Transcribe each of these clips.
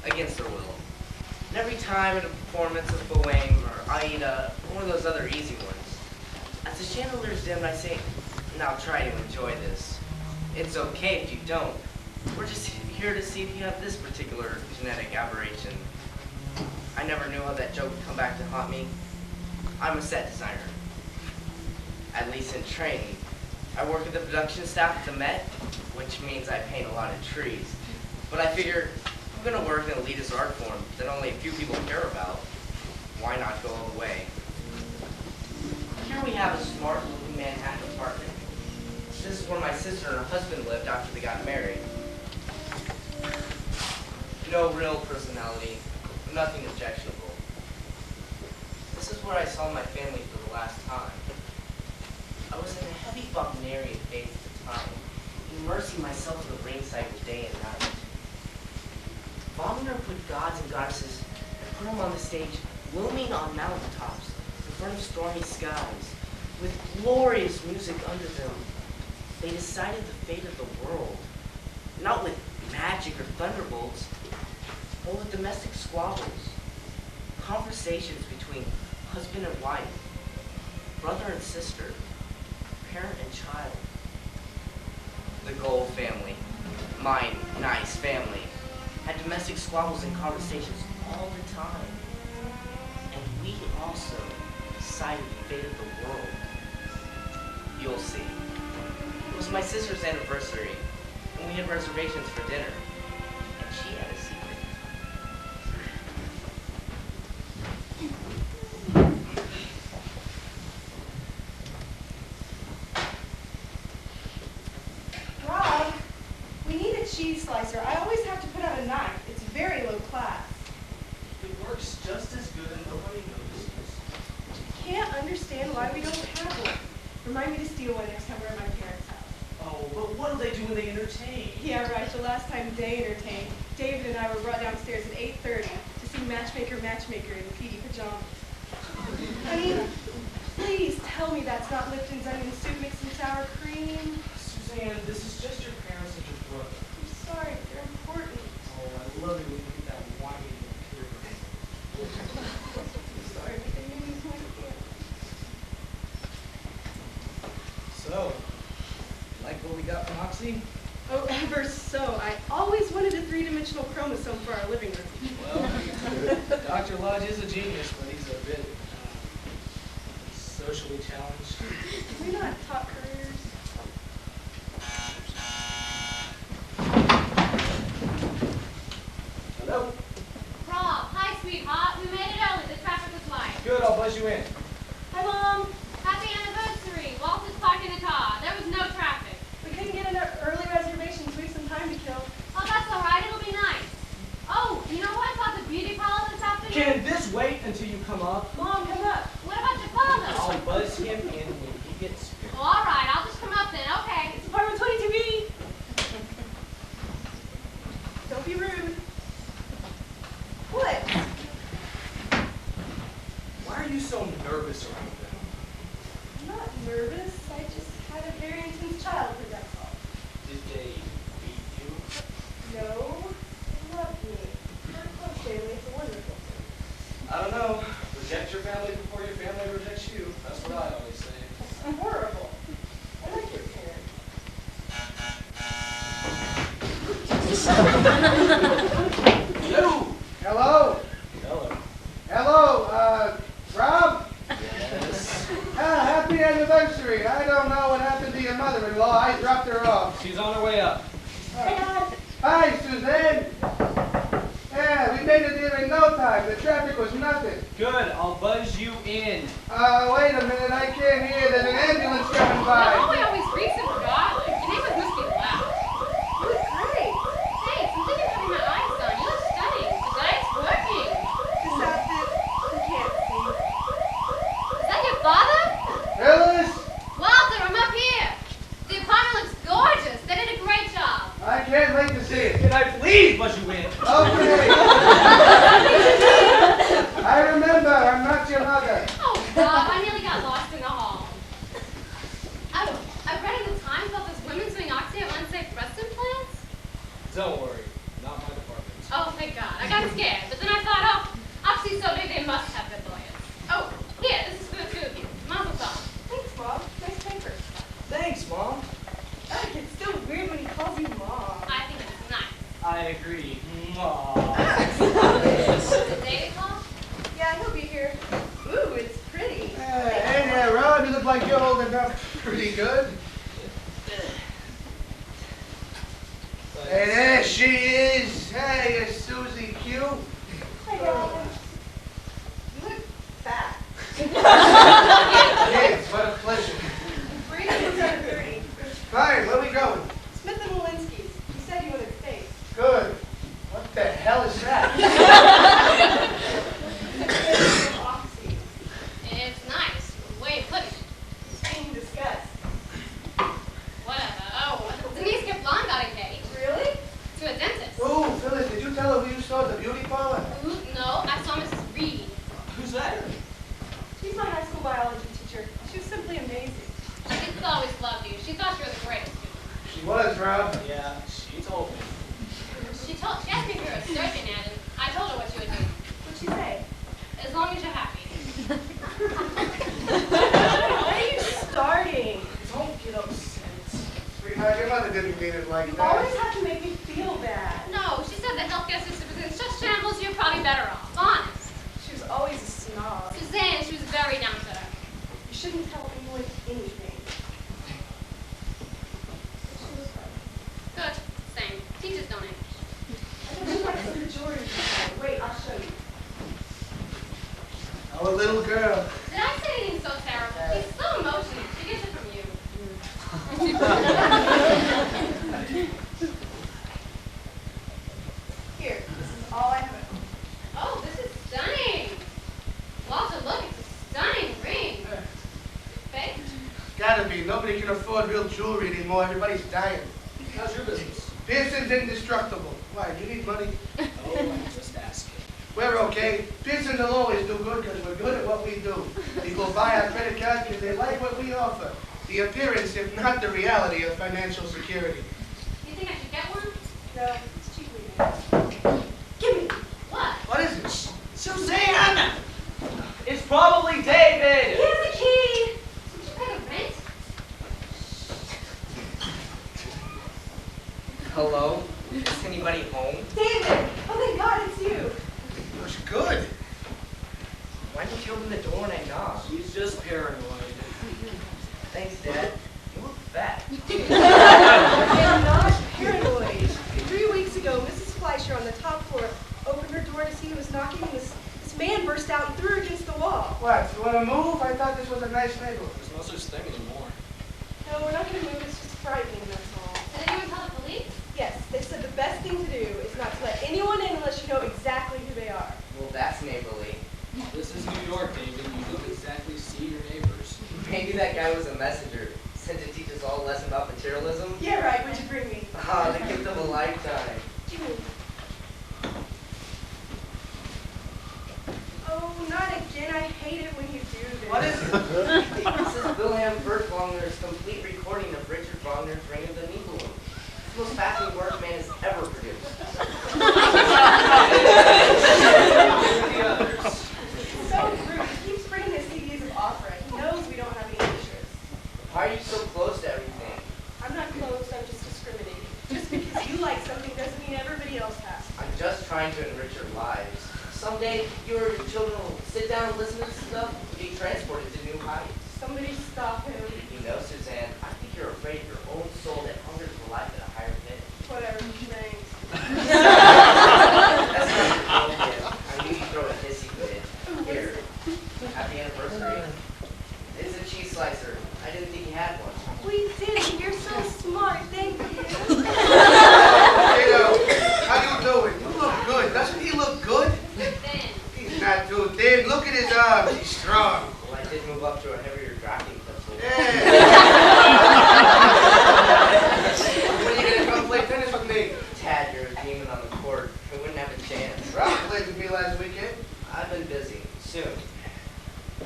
against their will. And every time at a performance of Bohème or Aida, or one of those other easy ones, as the chandeliers dim, I say, now try to enjoy this. It's okay if you don't. We're just here to see if you have this particular genetic aberration. I never knew how that joke would come back to haunt me. I'm a set designer, at least in training. I work with the production staff at the Met, which means I paint a lot of trees. But I figure if I'm gonna work in an elitist art form that only a few people care about, why not go all the way? Here we have a smart-looking Manhattan apartment. This is where my sister and her husband lived after they got married. No real personality, nothing objectionable. This is where I saw my family for the last time. I was in a heavy Wagnerian phase at the time, immersing myself in the ringside day and night. Wagner put gods and goddesses and put them on the stage, looming on mountaintops, in front of stormy skies, with glorious music under them. They decided the fate of the world, not with magic or thunderbolts, but with domestic squabbles, conversations between husband and wife, brother and sister, parent and child. The Gold family, my nice family, had domestic squabbles and conversations all the time. And we also decided the fate of the world. You'll see. It was my sister's anniversary, and we had reservations for dinner, and she had a secret. Rob, we need a cheese slicer. I always have to put out a knife. It's very low class. It works just as good and nobody notices. Can't understand why we don't have one. Remind me to steal one next time we're at my parents' house. Oh, but what do they do when they entertain? Yeah, right. The last time they entertained, David and I were brought downstairs at 8:30 to see Matchmaker in PD pajamas. I mean, please tell me that's not Lipton's onion soup mixed in sour cream. Suzanne, this is just your parents and your brother. I'm sorry, but they're important. Oh, I love it when you get that whiny pure. I'm sorry, but they made me want to. So, like what we got from Oxy? Oh, ever so. I always wanted a three-dimensional chromosome for our living room. Well, Dr. Lodge is a genius, but he's a bit socially challenged. We not top careers. Hello? Rob, hi, sweetheart. We made it early. The traffic was light. Good, I'll buzz you in. Hi, Mom. Happy anniversary. Walter's parked in a car. There was no traffic. We couldn't get an early reservation, so we have some time to kill. Oh, that's all right. It'll be nice. Oh, you know what? I saw the beauty parlor this afternoon. Can this wait until you come up? Mom, come up. What about your father? I'll buzz him in when he gets here. Oh, all right. I'll just come up then. Okay. It's apartment 22B. Don't be rude. What? Why are you so nervous around them? I'm not nervous. I just had a very intense childhood, that's all. Did they beat you? No, they love me. We're a close family. It's a wonderful thing. I don't know. Reject your family before your family rejects you. That's what I always say. I'm horrible. I like your parents. Hello. Hello? Hello. Hello, Rob? Yes. Happy anniversary. I don't know what happened to your mother-in-law. I dropped her off. She's on her way up. Hey, Dad. Hi, Suzanne. Yeah, we made it there in no time. The traffic was nothing. Good. I'll buzz you in. Wait a minute. I can't hear. There's an ambulance coming No, by. we always grease it for darling. Your neighbor who's getting loud. You look great. Thanks. I'm thinking of putting my eyes on. You look stunning. The diet's working. This outfit, you can't see. Is that your father? Phyllis, Walter, I'm up here. The apartment looks gorgeous. They did a great job. I can't wait to see it. Can I please buzz you in? Okay. I remember. I'm not your mother. Oh, Rob, I nearly got lost in the hall. I read in the Times about this women doing oxy have unsafe breast implants. Don't worry. Not my department. Oh, thank God. I got scared, but then I thought, oh, obviously so big they must have good lawyers. Oh, here, this is for the two of you. Mazel tov. Thanks, Mom. Nice paper. Thanks, Mom. Ugh, it's still weird when he calls you Mom. I think it's nice. I agree. Mom. Did David call? Yeah, he'll be here. Ooh, it's pretty. Hey there, Rob. You look like you're holding up pretty good. Hey, there she is. Hey, it's Susie Q. Hi, Rob. You look fat. Yes, what a pleasure. Brady is under 30. Fine, where we going? Smith and Walensky's. You said you wanted steak. Good. What the hell is that? Oxy. It's nice. Way of putting it. Being discussed. Whatever. Oh, Denise Kaplan got engaged. Really? To a dentist. Ooh, Phyllis, did you tell her who you saw at the beauty parlor? Ooh, no, I saw Mrs. Reed. Who's that? She's my high school biology teacher. She was simply amazing. She's always loved you. She thought you were the greatest. She was, Rob. Yeah, she told me. She asked me if you were a surgeon, Ed, and I told her what you would do. What'd she say? As long as you're happy. Why are you starting? Don't get upset. Sweetheart, your mother didn't mean it like You that. always have to make me feel bad. No, she said the healthcare system is in such shambles, you're probably better off. Honest. She was always a snob. Suzanne, she was very down to earth. You shouldn't tell anyone anything. She was right. Good. Same. Teachers don't age. I don't like some of the jewelry you said. Wait, I'll show you. Our little girl. Did I say anything so terrible? She's so emotional. She gets it from you. Here, this is all I have. Oh, this is stunning. Walter, look, it's a stunning ring. Fake? Gotta be. Nobody can afford real jewelry anymore. Everybody's dying. How's your business? Pearson's indestructible. Why, do you need money? Oh, I'm just asking. We're okay. Pearson's will always do good because we're good at what we do. People buy our credit cards because they like what we offer. The appearance, if not the reality, of financial security. Do you think I should get one? No, it's cheaply made. Give me. What? What is it? Suzanne! It's probably David! Here's the key. Did you pay the rent? Hello? Is anybody home? David! Oh, thank God it's you. Looks good. Why didn't you open the door when I knocked? She's just paranoid. Thanks, Dad. You look fat. I'm not paranoid. 3 weeks ago, Mrs. Fleischer on the top floor opened her door to see who was knocking, and this man burst out and threw her against the wall. What, you want to move? I thought this was a nice neighborhood. There's no such thing anymore. No, we're not going to move. It's just frightening, that's all. Did anyone tell the police? Yes, they said the best thing to do is not to let anyone in unless you know exactly who they are. Well, that's neighborly. This is New York, David. You don't exactly see your neighbors. Maybe that guy was a messenger, sent to teach us all a lesson about materialism. Yeah, right. What'd you bring me? Ah, the gift of a lifetime. Oh, not again. I hate it when you do this. What is it? This is Wilhelm Furtwängler's complete recording of Richard Wagner's Ring of the Nibelung. It's the most fascinating work man has ever produced. The others. So rude. He keeps bringing his CDs of opera. He knows we don't have any interest. Why are you so close to everything? I'm not close. I'm just discriminating. Just because you like something doesn't mean everybody else has. I'm just trying to enrich your lives. Someday, your children will sit down and listen to this stuff and be transported to new heights. Somebody stop him. You know, Suzanne, I think you're afraid of your own soul that hungers for life at a higher pitch. Whatever. Thanks. That's not your fault, kid. I knew you'd throw a hissy fit. Here, happy anniversary. It's a cheese slicer. I didn't think you had one. We did. You're so smart. Thank you. Tato, how you doing? You look good. Doesn't he look good? Then. He's not too thin. Look at his arms. He's strong. Well, I did move up to a heavier drafting pencil. Yeah. When are you going to come play tennis with me? Tad, you're a demon on the court. I wouldn't have a chance. Ralph played with me last weekend. I've been busy. Soon.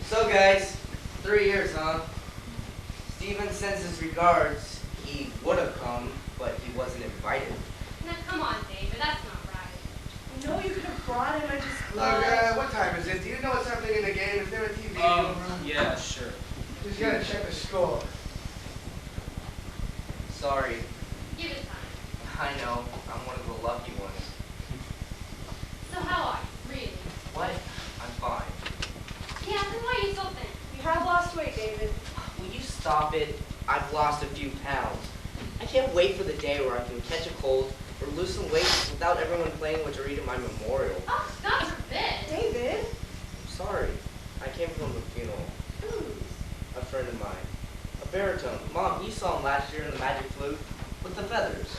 So, guys, 3 years, huh? Steven sends his regards. He would have come, but he wasn't invited. Now, come on, David. That's not right. No brought him. I just Look, what time is it? Do you know what's happening in the game? Is there a TV in the room? Yeah, sure. Just gotta check the score. Sorry, Give it time. I know, I'm one of the lucky ones. So how are you? Really? What? I'm fine. Yeah, then why are you so thin? You have lost weight, David. Will you stop it? I've lost a few pounds. I can't wait for the day where I can catch a cold or lose some weight without everyone playing what to read at my memorial. Oh, God forbid. David? I'm sorry. I came from a funeral. Whose? A friend of mine. A baritone. Mom, you saw him last year in the magic flute with the feathers.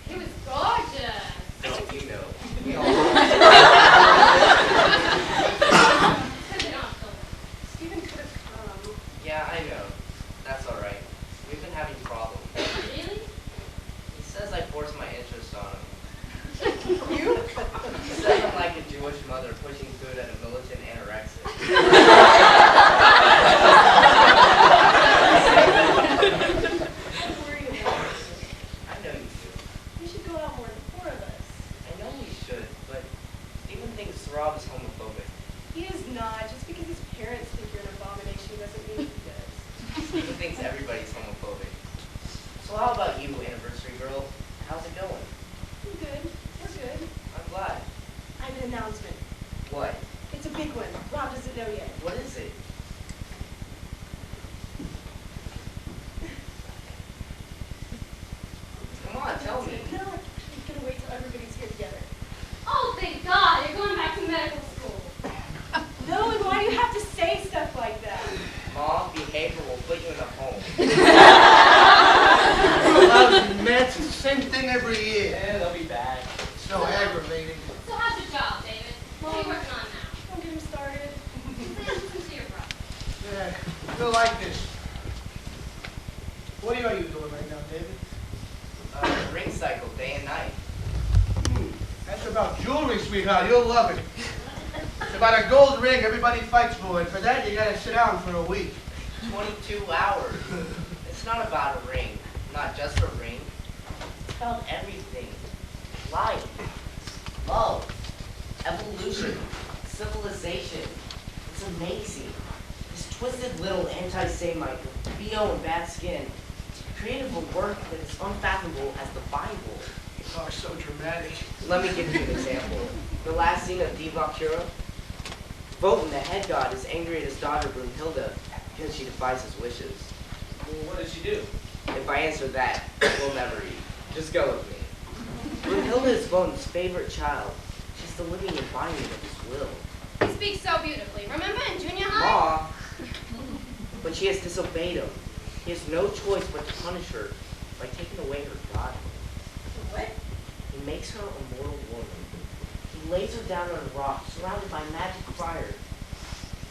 He was gorgeous. Oh, you know. We all Because they don't have children. Stephen could have come. Yeah, I know. That's all right. We've been having problems. Really? He says I forced my interest on him. You? He says I'm like a Jewish mother pushing food at a militant anorexic. I'm worried about you. I know you do. We should go out more, the four of us. I know we should, but Stephen thinks Rob is homophobic. He is not. Just because his parents think you're an abomination doesn't mean he does. Stephen thinks everybody's homophobic. So how about you, anniversary girl? How's it going? I'm good. We're good. I'm glad. I have an announcement. What? It's a big one. Rob doesn't know yet. What is it? Come on, tell me. No, I'm gonna wait till everybody's here together. Oh, thank God. You're going back to medical school. No, and why do you have to say stuff like that? Mom, behave or we'll put you in a home. Lousy Mets, it's the same thing every year. Yeah, they'll be back. So aggravating. So how's your job, David? What are you working on now? Don't get him started. Please listen to your brother. Yeah, you'll like this. What are you doing right now, David? Ring cycle, day and night. That's about jewelry, sweetheart. You'll love it. It's about a gold ring everybody fights for, and for that you gotta sit down for a week. 22 hours. It's not about a ring. Not just a ring. It's about everything. Life. Love. Evolution. Civilization. It's amazing. This twisted little anti-Semite with BO and bad skin created a work that is unfathomable as the Bible. You are so dramatic. Let me give you an example. The last scene of Devakura. Votan, the head god, is angry at his daughter Brunhilde because she defies his wishes. Well, what did she do? If I answer that, we'll never eat. Just go with me. Brunhilde is Votan's favorite child. She's the living embodiment of his will. He speaks so beautifully. Remember in junior high? Ma, but she has disobeyed him. He has no choice but to punish her by taking away her godhood. What? He makes her a mortal woman. He lays her down on a rock, surrounded by magic fire.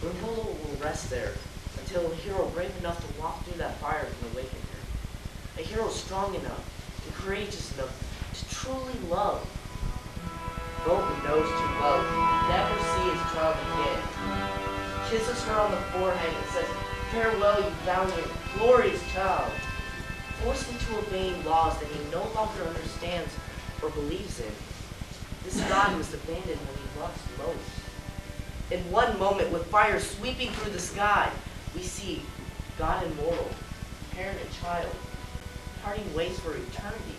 Brunhilde will rest there until a hero brave enough to walk through that fire can awaken her. A hero strong enough and courageous enough to truly love. Votan knows too well to never see his child again. He kisses her on the forehead and says, "Farewell, you valiant, glorious child," forced into obeying laws that he no longer understands or believes in. This god was abandoned when he loves most. In one moment, with fire sweeping through the sky, we see God and mortal, parent and child, parting ways for eternity.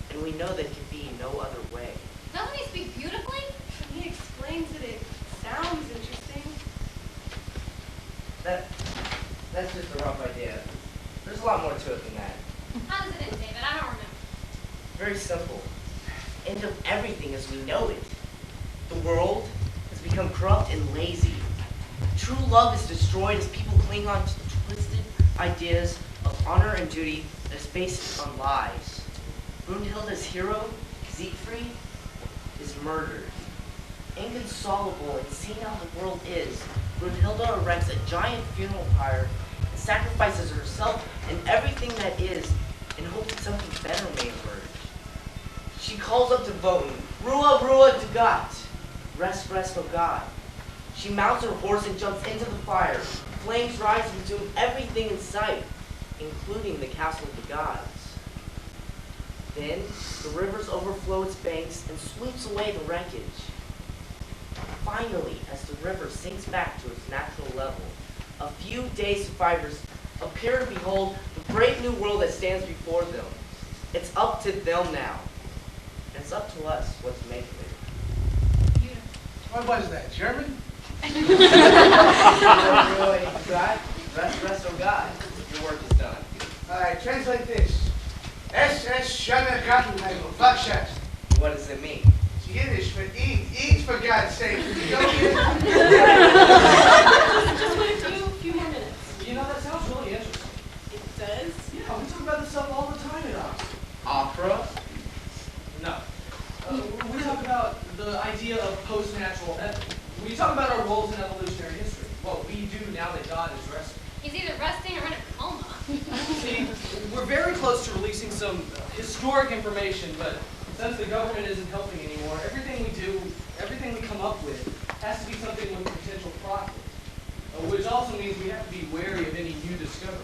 And we know that it can be no other way. Doesn't he speak beautifully? When he explains it, it sounds interesting. That's just a rough idea. There's a lot more to it than that. How does it end, David? I don't remember. Very simple. End of everything as we know it. The world has become corrupt and lazy. True love is destroyed as people cling on to twisted ideas of honor and duty that is based on lies. Brunhilde's hero, Siegfried, is murdered. Inconsolable and seeing how the world is, Brunhilde erects a giant funeral pyre and sacrifices herself and everything that is in hopes that something better may emerge. She calls up to Votan, "Rua, Rua, Dugat," rest, rest, O God. She mounts her horse and jumps into the fire. Flames rise and consume everything in sight, including the castle of the gods. Then, the rivers overflow its banks and sweeps away the wreckage. finally, as the river sinks back to its natural level, a few day survivors appear to behold the brave new world that stands before them. It's up to them now. And it's up to us what to make of it. Beautiful. What was that, German? Rest, oh God. Your work is done. All right, translate this. SS Shanna Gartenhagel, Flagshast. What does it mean? It's Yiddish for eat. Eat, for God's sake. You go here. Just want to do a few more minutes. You know, that sounds really interesting. It does? Yeah, we talk about this stuff all the time at us. Opera? No. We talk about the idea of post-natural ethics. We talk about our roles in evolutionary history. What we do now that God is resting. He's either resting or in a coma. See, we're very close to releasing some historic information, but since the government isn't helping anymore, everything we do, everything we come up with, has to be something with potential profit. Which also means we have to be wary of any new discoveries.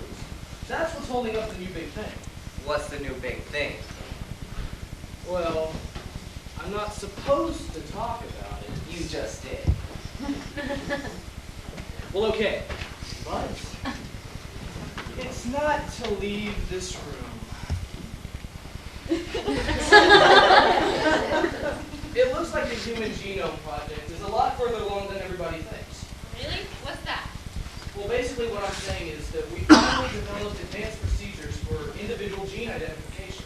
That's what's holding up the new big thing. What's the new big thing? Well, I'm not supposed to talk about it. You just did. Well, okay. But it's not to leave this room. It looks like the Human Genome Project is a lot further along than everybody thinks. Really? What's that? Well, basically what I'm saying is that we finally developed advanced procedures for individual gene identification,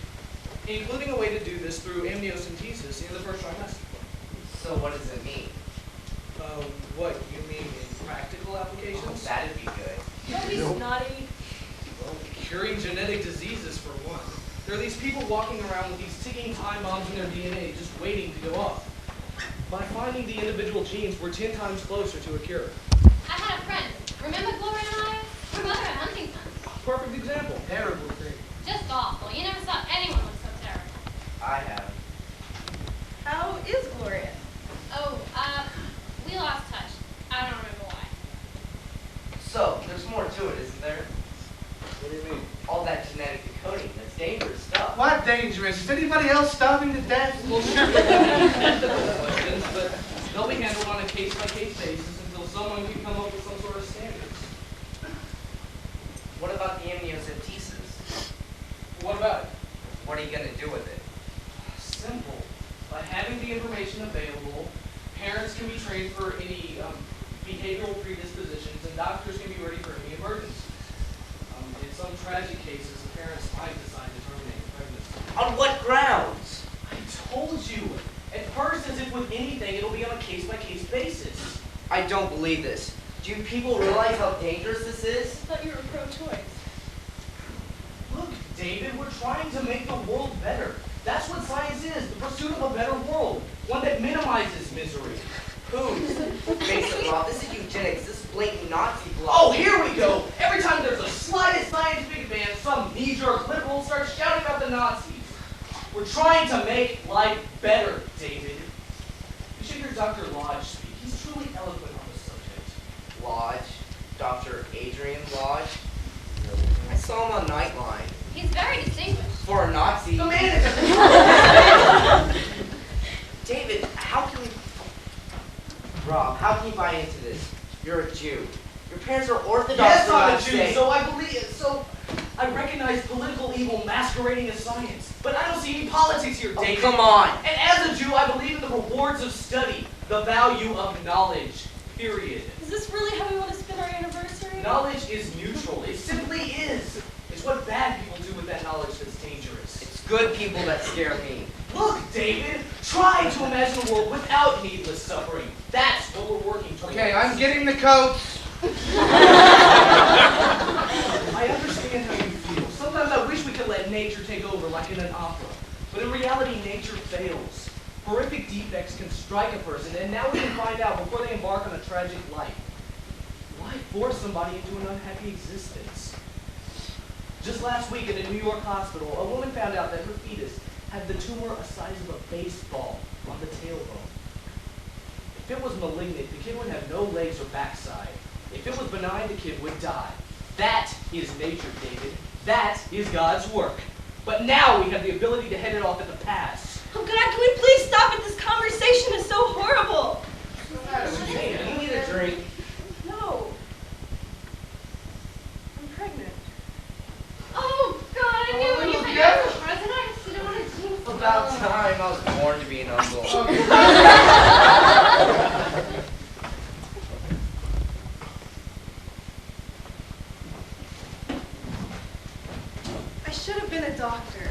including a way to do this through amniocentesis in the first trimester. So what does it mean? What, you mean in practical applications? That'd be good. Don't be snotty. Well, curing genetic diseases for one. There are these people walking around with these ticking time bombs in their DNA just waiting to go off. By finding the individual genes, we're 10 times closer to a cure. I had a friend. Remember Gloria and I? Her mother at Huntington. Perfect example. Terrible thing. Just awful. You never saw anyone look so terrible. I have. How is Gloria? Oh, we lost touch. I don't remember why. So, there's more to it, isn't there? What do you mean? All that genetic decoding, that's dangerous stuff. What dangerous? Is anybody else starving to death? Well, sure, questions, but they'll be handled on a case-by-case basis until someone can come up with some sort of standards. What about the amniocentesis? What about it? What are you gonna do with it? Simple. By having the information available, parents can be trained for any behavioral predispositions, and doctors can be ready for any emergencies. In some tragic cases, the parents might decide to terminate the pregnancy. On what grounds? I told you. At first, as if with anything, it'll be on a case-by-case basis. I don't believe this. Do people realize how dangerous this I is? thought you were pro-choice. Look, David, we're trying to make the world better. That's what science is, the pursuit of a better world, one that minimizes misery. Whose? Mason Law, this is eugenics, this is blatant Nazi Oh, law. here we go! Every time there's the slightest scientific advance, some knee-jerk liberal starts shouting about the Nazis. We're trying to make life better, David. You should hear Dr. Lodge speak. He's truly eloquent on the subject. Lodge, Dr. Adrian Lodge. I saw him on Nightline. He's very distinguished. For a Nazi. The man is David, how can we... Rob, how can you buy into this? You're a Jew. Your parents are Orthodox. Yes, for I'm a God's Jew, sake. so I recognize political evil masquerading as science. But I don't see any politics here, Oh, David. come on. And as a Jew, I believe in the rewards of study, the value of knowledge, period. Is this really how we want to spend our anniversary? Knowledge is neutral. It simply is. It's what bad people do with that knowledge that's dangerous. It's good people that scare me. Look, David, try to imagine a world without needless suffering. That's what we're working towards. Okay, I'm getting the coats. I understand how you feel. Sometimes I wish we could let nature take over like in an opera. But in reality, nature fails. Horrific defects can strike a person, and now we can find out before they embark on a tragic life. Why force somebody into an unhappy existence? Just last week at a New York hospital, a woman found out that her fetus had the tumor the size of a baseball on the tailbone. If it was malignant, the kid would have no legs or backside. If it was benign, the kid would die. That is nature, David. That is God's work. But now we have the ability to head it off at the pass. Oh God, can we please stop it? This conversation is so horrible. What's the matter I should have been a doctor.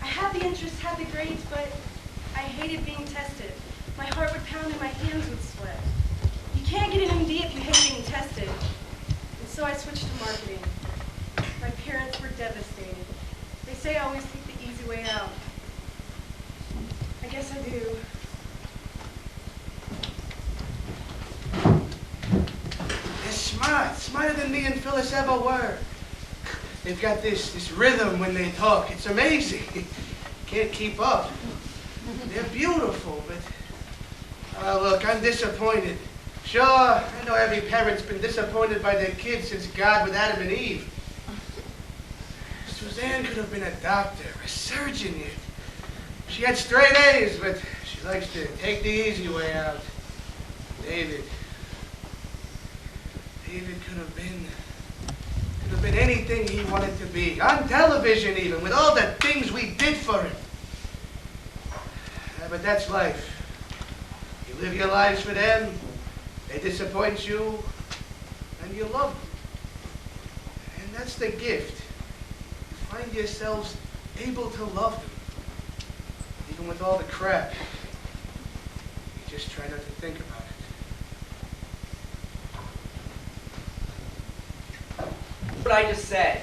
I had the interest, had the grades, but I hated being tested. My heart would pound and my hands would sweat. You can't get an MD if you hate being tested. And so I switched to marketing. My parents were devastated. They say I always take the easy way out. I guess I do. They're smart, smarter than me and Phyllis ever were. They've got this rhythm when they talk. It's amazing. Can't keep up. They're beautiful, but look, I'm disappointed. Sure, I know every parent's been disappointed by their kids since God with Adam and Eve. Suzanne could have been a doctor, a surgeon. She had straight A's, but she likes to take the easy way out. David could have been anything he wanted to be. On television even, with all the things we did for him. But that's life. You live your lives for them, they disappoint you, and you love them. And that's the gift. You find yourselves able to love them, even with all the crap. You just try not to think about it. What I just said.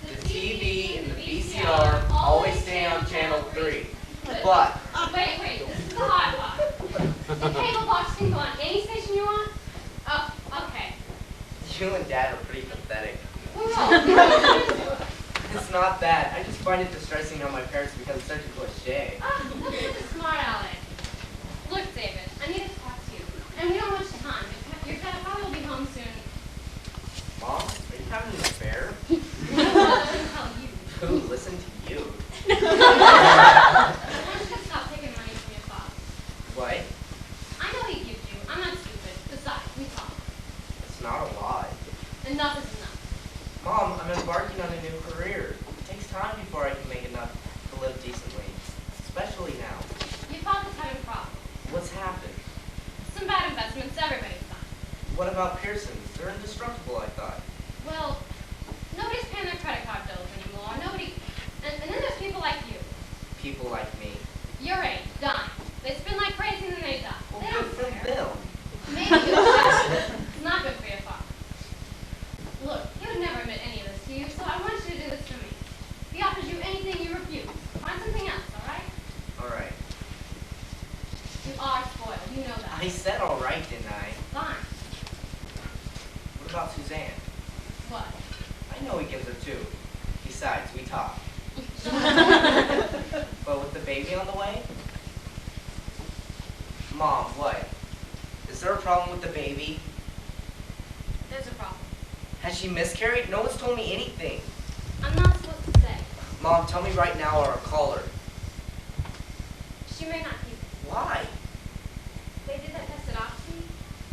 The TV and the VCR always stay on channel 3. But Wait, this is the hot part. The cable box can go on any station you want? Oh, okay. you and Dad are pretty pathetic. Oh, It's not that. I just find it distressing how my parents become such a cliche. look at the smart aleck. Look, David, I need to talk to you. And we don't have much time. Your dad probably will be home soon. Mom, are you having an affair? I'll tell you. Who listened to you? Why don't you just stop taking money from your father? What? I know he gives you. I'm not stupid. Besides, we talk. It's not a lie. Enough is enough. Mom, I'm embarking on a new career. It takes time before I can make enough to live decently. Especially now. Your father's having problems. What's happened? Some bad investments everybody's done. What about Pearson's? They're indestructible, I thought. Well, nobody's paying their credit card bills anymore. Nobody. And then there's people like you. People like me. Your age, done. They spend like crazy and then they die. Well, They good don't for care. them. Maybe it's not good for your father. Look, he would never admit any of this to you, so I want you to do this for me. If he offers you anything, you refuse. Find something else, all right? All right. You are spoiled. You know that. I said all right, didn't I? Fine. What about Suzanne? What? I know he gives her two. Besides, we talk. But with the baby on the way? Mom, what? Is there a problem with the baby? There's a problem. Has she miscarried? No one's told me anything. I'm not supposed to say. Mom, tell me right now or I'll call her. She may not keep it. Why? They did that test at Oxy.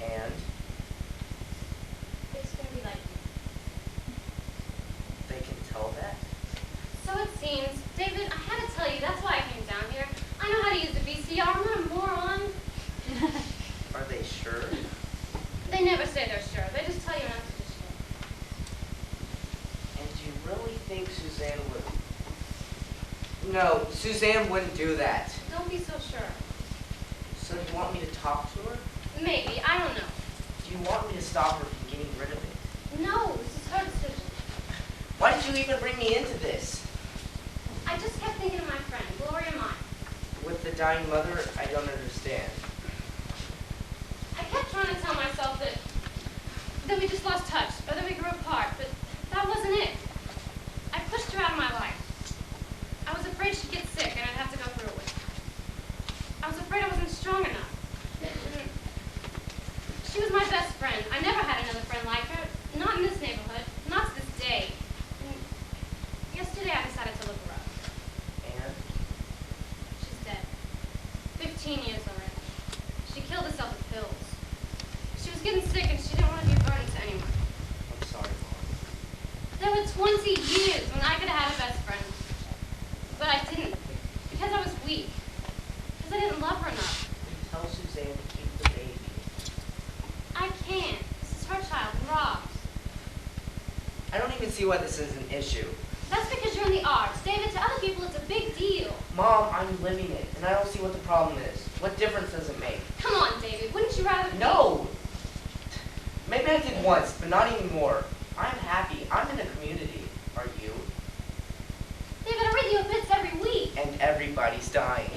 And It's going to be like you. they can tell that? So it seems. David, I had to tell you, that's why I came down here. I know how to use the VCR. I'm not a moron. Are they sure? They never say they're sure. They just tell you not to be sure. And do you really think Suzanne would? No, Suzanne wouldn't do that. Don't be so sure. So you want me to talk to her? Maybe. I don't know. Do you want me to stop her from getting rid of it? No, this is her decision. Why did you even bring me into this? I just kept thinking of my friend, Gloria Meyer. With the dying mother, I don't understand. I kept trying to tell myself that we just lost touch, or that we grew apart, but that wasn't it. I pushed her out of my life. I was afraid she'd get sick and I'd have to go through it with her. I was afraid I wasn't strong enough. And she was my best friend. I never had another friend like her, not in this neighborhood, not to this day. And yesterday I decided to look her up. And? She's dead. 15 years already. She killed herself with pills. She was getting sick and she didn't want to be a burden to anyone. I'm sorry, Mom. There were 20 years when I could have had a best friend. But I didn't. Because I was weak. see why this is an issue. That's because you're in the arts. David, to other people, it's a big deal. Mom, I'm living it, and I don't see what the problem is. What difference does it make? Come on, David. Wouldn't you rather... No! Maybe I did once, but not anymore. I'm happy. I'm in a community. Are you? David, I read the obits every week. And everybody's dying.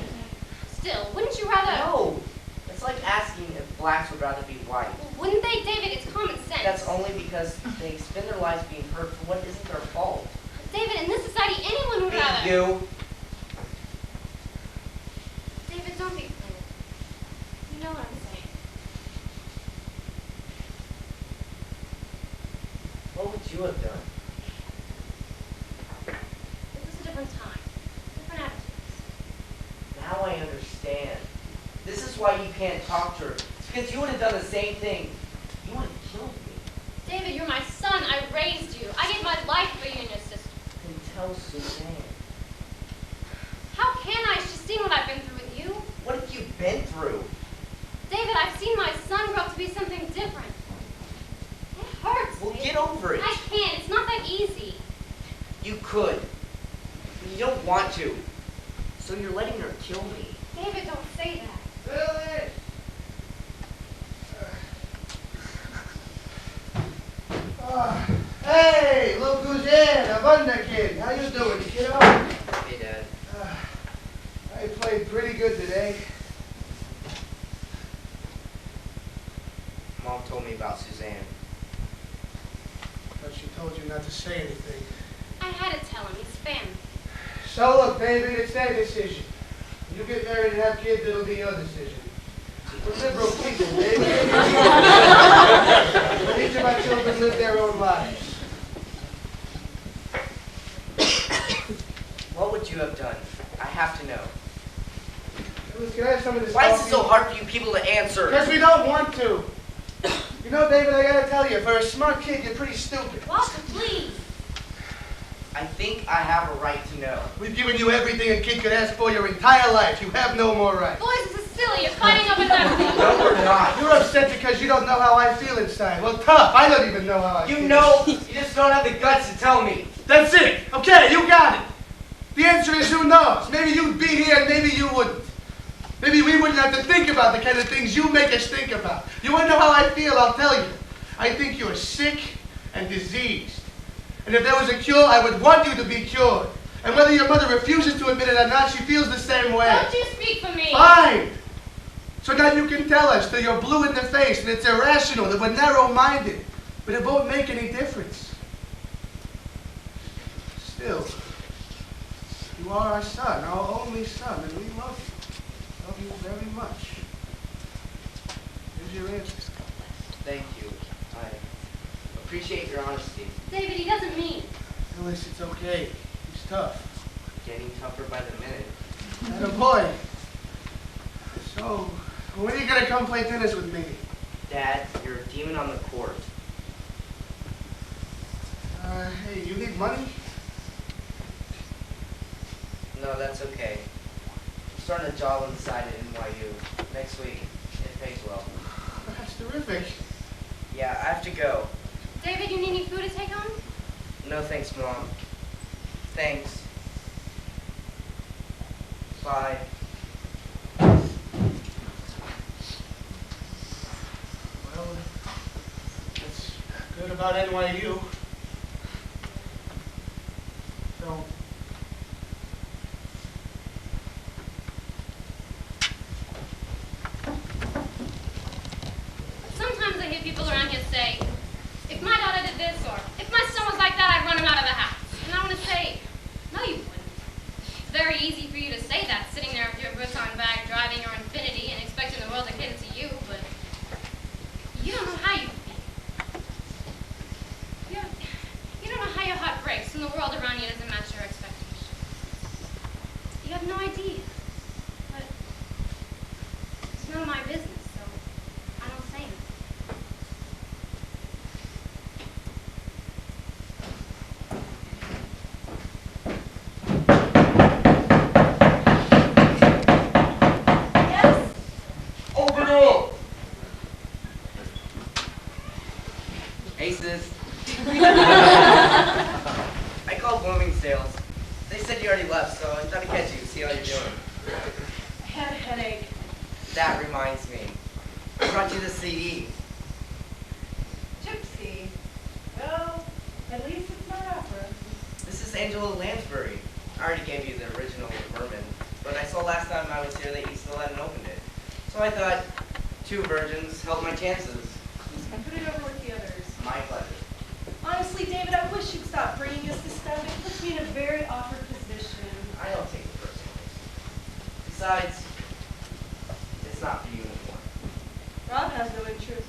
Still, wouldn't you rather... No! It's like asking if blacks would rather be white. Well, wouldn't they, David? It's common sense. That's only because they spend their lives being hurt for what isn't their fault. David, in this society, anyone would Be rather... you. David, don't be funny. You know what I'm saying. What would you have done? It was a different time. Different attitudes. Now I understand. This is why you can't talk to her. It's because you would have done the same thing. You would have killed me. David, you're my son. I raised you. I gave my life for you and your sister. Then tell Suzanne. How can I? She's seen what I've been through with you. What have you been through? David, I've seen my son grow up to be something different. It hurts. Well, David. get over it. I can't. It's not that easy. You could. But you don't want to. So you're letting her kill me. David, don't say that. Phyllis! Hey, look who's in, a wonder kid. How you doing, kiddo? Hey, Dad. I played pretty good today. Mom told me about Suzanne. But she told you not to say anything. I had to tell him. He's family. So look, baby, it's their decision. You get married and have kids, it'll be your decision. We're liberal people, baby. But each of our children live their own lives. What would you have done? I have to know. Phyllis, can I have some of this Why is it coffee? so hard for you people to answer? Because we don't want to. You know, David, I gotta tell you, for a smart kid, you're pretty stupid. Walter, please. I think I have a right to know. We've given you everything a kid could ask for your entire life. You have no more right. Boys, this is silly. You're fighting over nothing. No, we're not. You're upset because you don't know how I feel inside. Well, tough. I don't even know how I feel. You know, you just don't have the guts to tell me. That's it. Okay, you got it. The answer is who knows. Maybe you'd be here and maybe you wouldn't. Maybe we wouldn't have to think about the kind of things you make us think about. You want to know how I feel? I'll tell you. I think you're sick and diseased. And if there was a cure, I would want you to be cured. And whether your mother refuses to admit it or not, she feels the same way. Don't you speak for me. Fine. So now you can tell us that you're blue in the face and it's irrational, that we're narrow-minded. But it won't make any difference. Still, you are our son, our only son, and we love you. Love you very much. Here's your answer. Thank you. I appreciate your honesty. David, he doesn't mean. Phyllis, it's okay. He's tough. Getting tougher by the minute. And a boy. So, when are you gonna come play tennis with me? Dad, you're a demon on the court. Hey, you need money? No, that's okay. I'm starting a job on the side at NYU. Next week. It pays well. That's terrific. Yeah, I have to go. David, you need any food to take home? No thanks, Mom. Thanks. Bye. Well, that's good about NYU. So, Sometimes I hear people around here say, if my daughter did this, or if my son was like that, I'd run him out of the house. And I want to say, no, you wouldn't. It's very easy for you to say that, sitting there with your Vuitton bag, driving your Infinity, and expecting the world to cater to you, but you don't know how you feel. You have That reminds me. I brought you the CD. Gypsy. Well, at least it's not opera. This is Angela Lansbury. I already gave you the original with Merman, but I saw last time I was here that you still hadn't opened it. So I thought 2 virgins helped my chances. Put it over with the others. My pleasure. Honestly, David, I wish you'd stop bringing us this stuff. It puts me in a very awkward position. I don't take it personally. Besides, it's not for you anymore. Rob has no interest.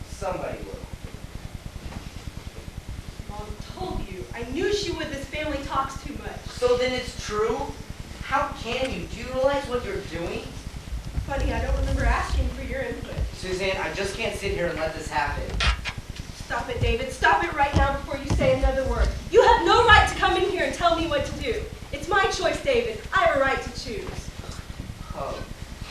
Somebody will. Mom told you. I knew she would. This family talks too much. So then it's true? How can you? Do you realize what you're doing? Funny, I don't remember asking for your input. Suzanne, I just can't sit here and let this happen. Stop it, David. Stop it right now before you say another word. You have no right to come in here and tell me what to do. It's my choice, David. I have a right to choose.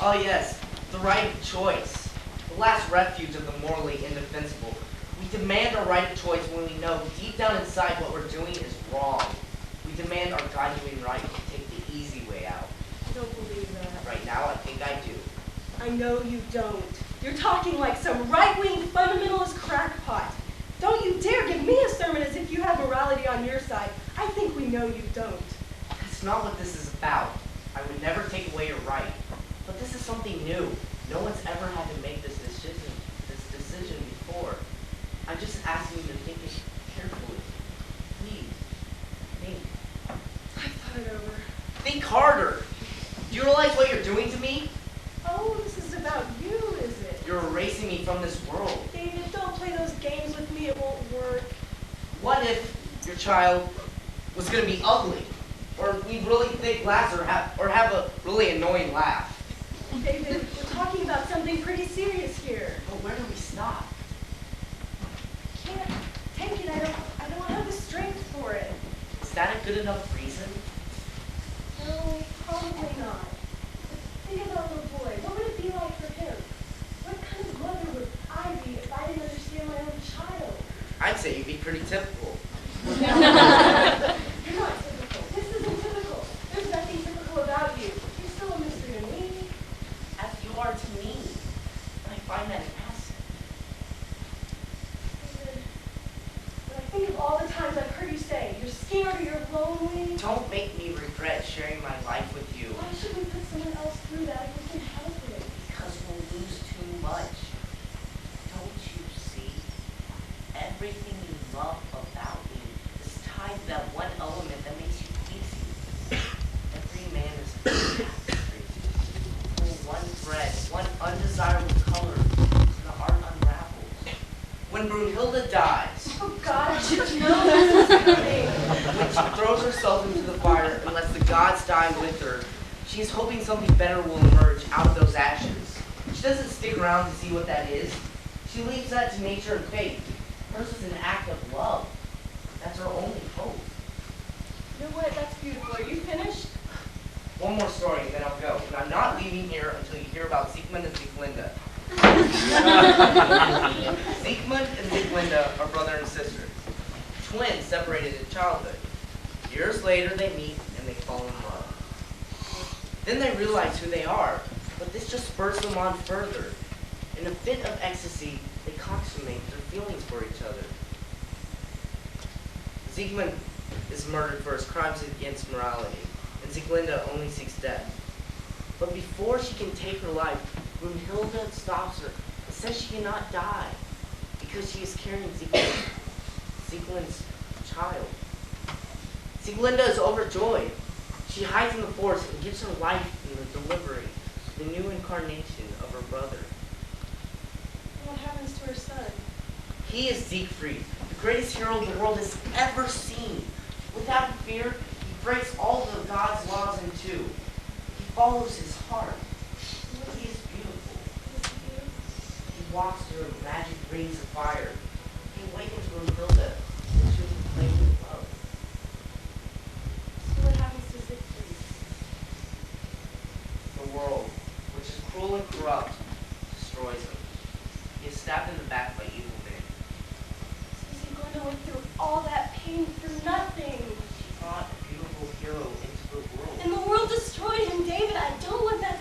Oh yes, the right of choice. The last refuge of the morally indefensible. We demand our right of choice when we know deep down inside what we're doing is wrong. We demand our God-given right to take the easy way out. I don't believe that. Right now, I think I do. I know you don't. You're talking like some right-wing fundamentalist crackpot. Don't you dare give me a sermon as if you have morality on your side. I think we know you don't. That's not what this is about. I would never take away your right. But this is something new. No one's ever had to make this decision before. I'm just asking you to think it carefully. Please, think. I've thought it over. Think harder. Do you realize what you're doing to me? Oh, this is about you, is it? You're erasing me from this world. David, don't play those games with me. It won't work. What if your child was going to be ugly? Or be really thick glass or have a really annoying laugh? David, we're talking about something pretty serious here. But where do we stop? Can't take it. I don't have the strength for it. Is that a good enough reason? No, probably not. But think about the boy. What would it be like for him? What kind of mother would I be if I didn't understand my own child? I'd say you'd be pretty typical. You're not typical. This isn't typical. There's nothing typical about you. You're still a mystery to me. As you are to me. And I find that an asset. David, when I think of all the times I've heard you say, you're scared or you're lonely. Don't make me regret sharing my life with you. Why should we put someone else through that if we can help it? Because we'll lose too much. Don't you see? Everything you love about me is tied to that one element that makes you easy. Every man is a tapestry. Pull one thread, one undesirable color, and the art unravels. When Brunhilde dies, Oh God, I should know this is coming. when she throws herself into the fire and lets the gods die with her, she is hoping something better will emerge out of those ashes. She doesn't stick around to see what that is. She leaves that to nature and fate. Hers is an act of love. That's her only hope. You know what? That's beautiful. Are you finished? One more story and then I'll go. But I'm not leaving here until you hear about Siegmund and Sieglinde. Siegmund and Sieglinde are brother and sister. Twins separated in childhood. Years later they meet and they fall in love. Then they realize who they are, but this just spurs them on further. In a fit of ecstasy, they consummate their feelings for each other. Siegmund is murdered for his crimes against morality, and Sieglinde only seeks death. But before she can take her life, Brunhilde stops her and says she cannot die because she is carrying Siegmund's child. Sieglinde is overjoyed. She hides in the forest and gives her life in the delivery, the new incarnation of her brother. What happens to her son? He is Siegfried, the greatest hero the world has ever seen. Without fear, he breaks all the God's laws in two. He follows his heart. He is beautiful. He walks through magic rings of fire. He awakens Brunhilde to the flame of love. So what happens to Siegfried? The world, which is cruel and corrupt, destroys him. He is stabbed in the back by evil men. So is he going to went through all that pain for nothing? He brought a beautiful hero into the world. And the world destroyed him, David. I don't want that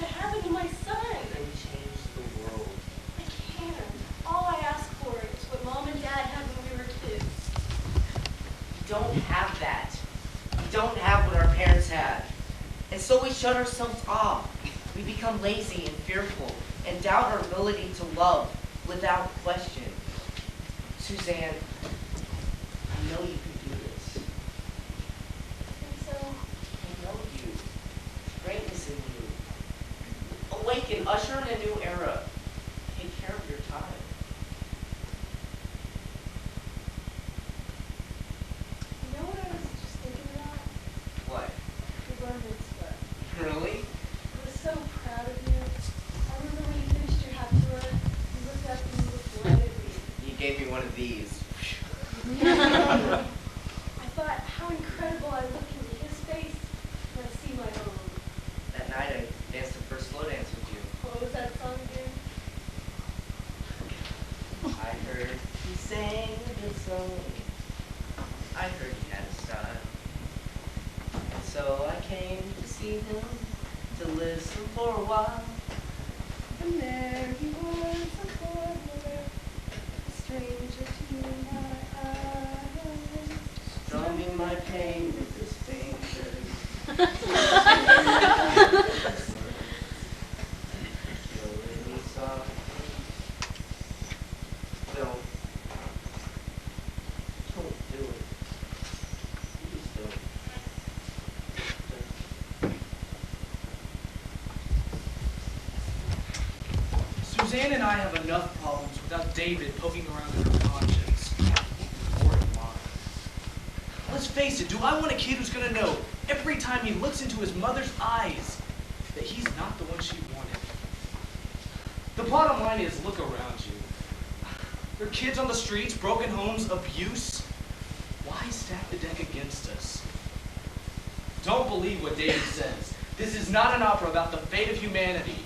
shut ourselves off. We become lazy and fearful and doubt our ability to love without question. Suzanne, I know you can do this. And so, I know you. Greatness in you. Awaken, usher in a new era. Take care of your time. You know what I was just thinking about? What? Your bar mitzvah. Really? I was so proud of you. I remember when you finished your half tour, you looked up and you looked right at me. You gave me one of these. I thought how incredible I look in his face when I see my own. That night I danced the first slow dance with you. What was that song again? I heard he sang the song. I heard he had a style. And so I came to see him, to listen for a while. And there he was, a poor boy, a stranger to my eyes. Strumming my pain with his fingers. Killing me softly. Don't do it. Please don't. Suzanne and I have enough problems without David poking around in her conscience. Or in mine. Let's face it, do I want a kid who's gonna know every time he looks into his mother's eyes that he's not the one she wanted? The bottom line is, look around you. There are kids on the streets, broken homes, abuse. Why stack the deck against us? Don't believe what David says. This is not an opera about the fate of humanity.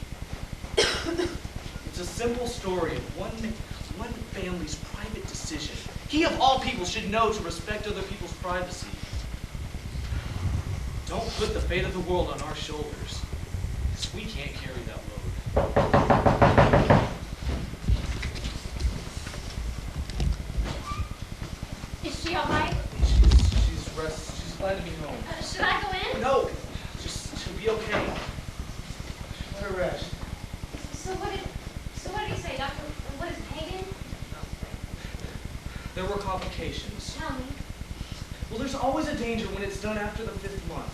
It's a simple story of one family's private decision. He of all people should know to respect other people's privacy. Don't put the fate of the world on our shoulders, because we can't carry that load. is she all right? She's glad to be home. Should I go in? No, she'll be okay. Let her rest. So what did he say, Doctor? What is Hagen? There were complications. Tell me. Well, there's always a danger when it's done after the 5th month.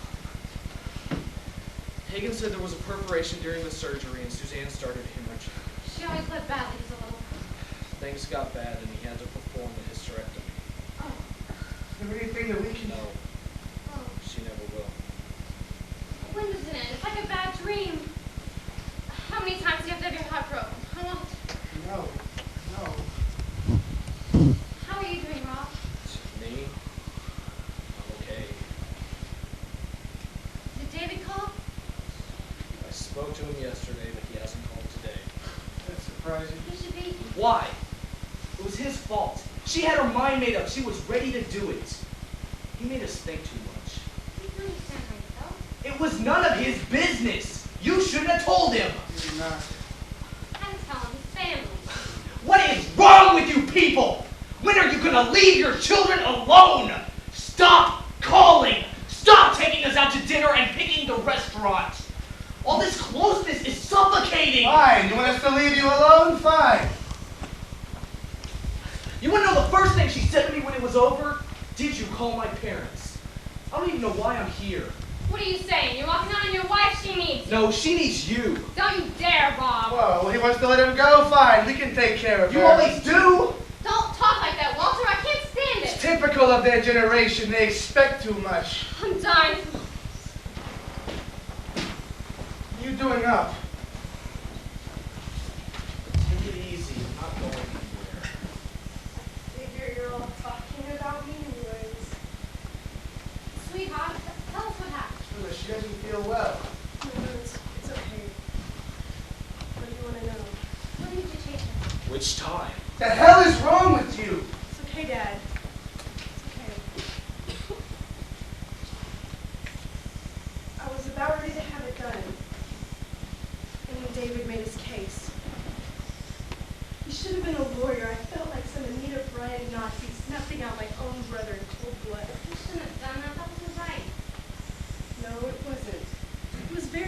Hagen said there was a perforation during the surgery and Suzanne started hemorrhaging. She always bled badly, just a little. Things got bad and he had to perform the hysterectomy. Oh, Is there anything that we can... No, oh. she never will. When does it end? It's like a bad dream. How many times do you have to have your heart broken? How long? No. How are you doing, Rob? Me? I'm okay. Did David call? I spoke to him yesterday, but he hasn't called today. That's surprising. He should be. Why? It was his fault. She had her mind made up. She was ready to do it. He made us think too much. You can understand how you felt. It was none of his business. You shouldn't have told him. Maybe not. I didn't tell him. His family. What is wrong with you people? When are you gonna leave your children alone? Stop calling. Stop taking us out to dinner and picking the restaurants. All this closeness is suffocating. Fine. You want us to leave you alone? Fine. You want to know the first thing she said to me when it was over? Did you call my parents? I don't even know why I'm here. What are you saying? You're walking out on your wife. She needs you. No, she needs you. Don't you dare, Rob. Whoa, he wants to let him go? Fine. We can take care of You her. always do. Don't talk like that, Walter. I can't stand It's it. typical of their generation. They expect too much. I'm dying. What are you doing up? Take it easy. I'm not going anywhere. Figure you're all talking about me anyways. Sweetheart, tell us what happened. Sure, she doesn't feel well. No, it's okay. What do you want to know? What did you chase her? Which time? The hell is wrong with you? It's okay, Dad. It's okay. I was about ready to have it done. And when David made his case. He should have been a lawyer. I felt like some Anita Bryant Nazi snuffing out my own brother in cold blood. You shouldn't have done that. That wasn't right. No, it wasn't. It was very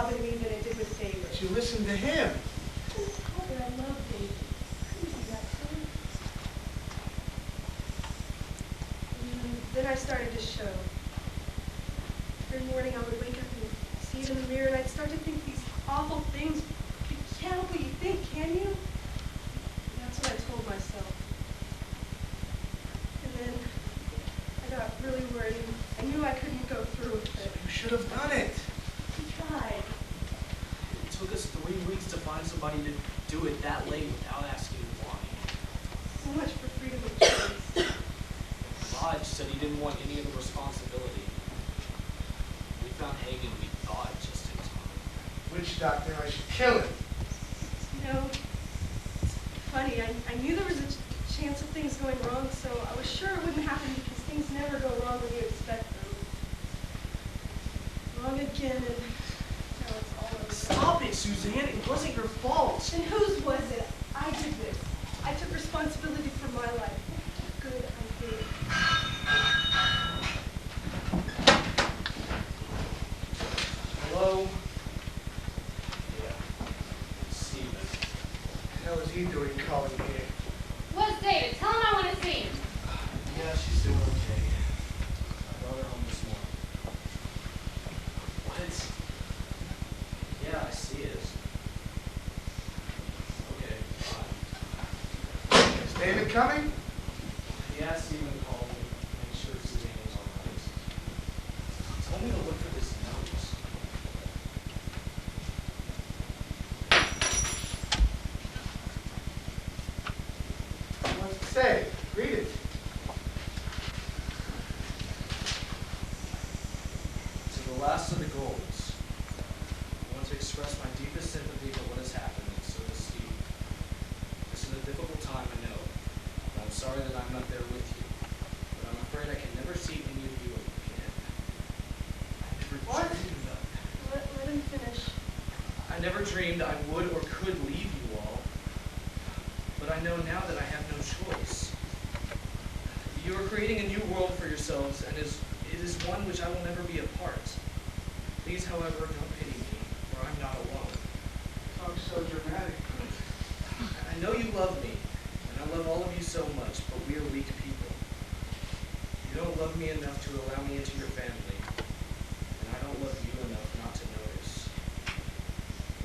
Robin me than it did with David. But you listened to him. I told her I love David. I couldn't do that to him. And then I started to show. Every morning I would wake up and see it in the mirror, and I'd start to think these awful things. You can't help what you think, can you? And that's what I told myself. And then I got really worried. I knew I couldn't go through with it. You should have done it. I tried. It took us 3 weeks to find somebody to do it that late without asking why. So much for freedom of choice. Lodge said he didn't want any of the responsibility. We found Hagen, we thought, just in time. Witch doctor, I should kill him. You know, it's funny. I knew there was a chance of things going wrong, so I was sure it wouldn't happen because things never go wrong when you expect them. Wrong again, and now it's all over. Stop it, Suzanne. It wasn't your fault. And whose was it? I did this. I took responsibility for my life. Look how good I did. Hello? Yeah. Steven. What the hell is he doing calling here? Where's David? Tell him I want to see him. Yeah, she's doing okay. I brought her home this morning. What? Yeah, I see it. Okay, fine. Is David coming? Yeah, Steven called me. Make sure Suzanne was all right. Told me to look for this note. What's it say? Read it. To the last of the Golds, I want to express my deepest sympathy for what has happened, and so does Steve. This is a difficult time, I know, and I'm sorry that I'm not there with you, but I'm afraid I can never see any of you again. I never What? dreamed of Let him finish. I never dreamed I would or could leave you all, but I know now that I have no choice. You are creating a new world for yourselves, and it is one which I will never be a part. Please, however, don't pity me, for I'm not alone. Talk so dramatic. I know you love me, and I love all of you so much, but we are weak people. You don't love me enough to allow me into your family, and I don't love you enough not to notice.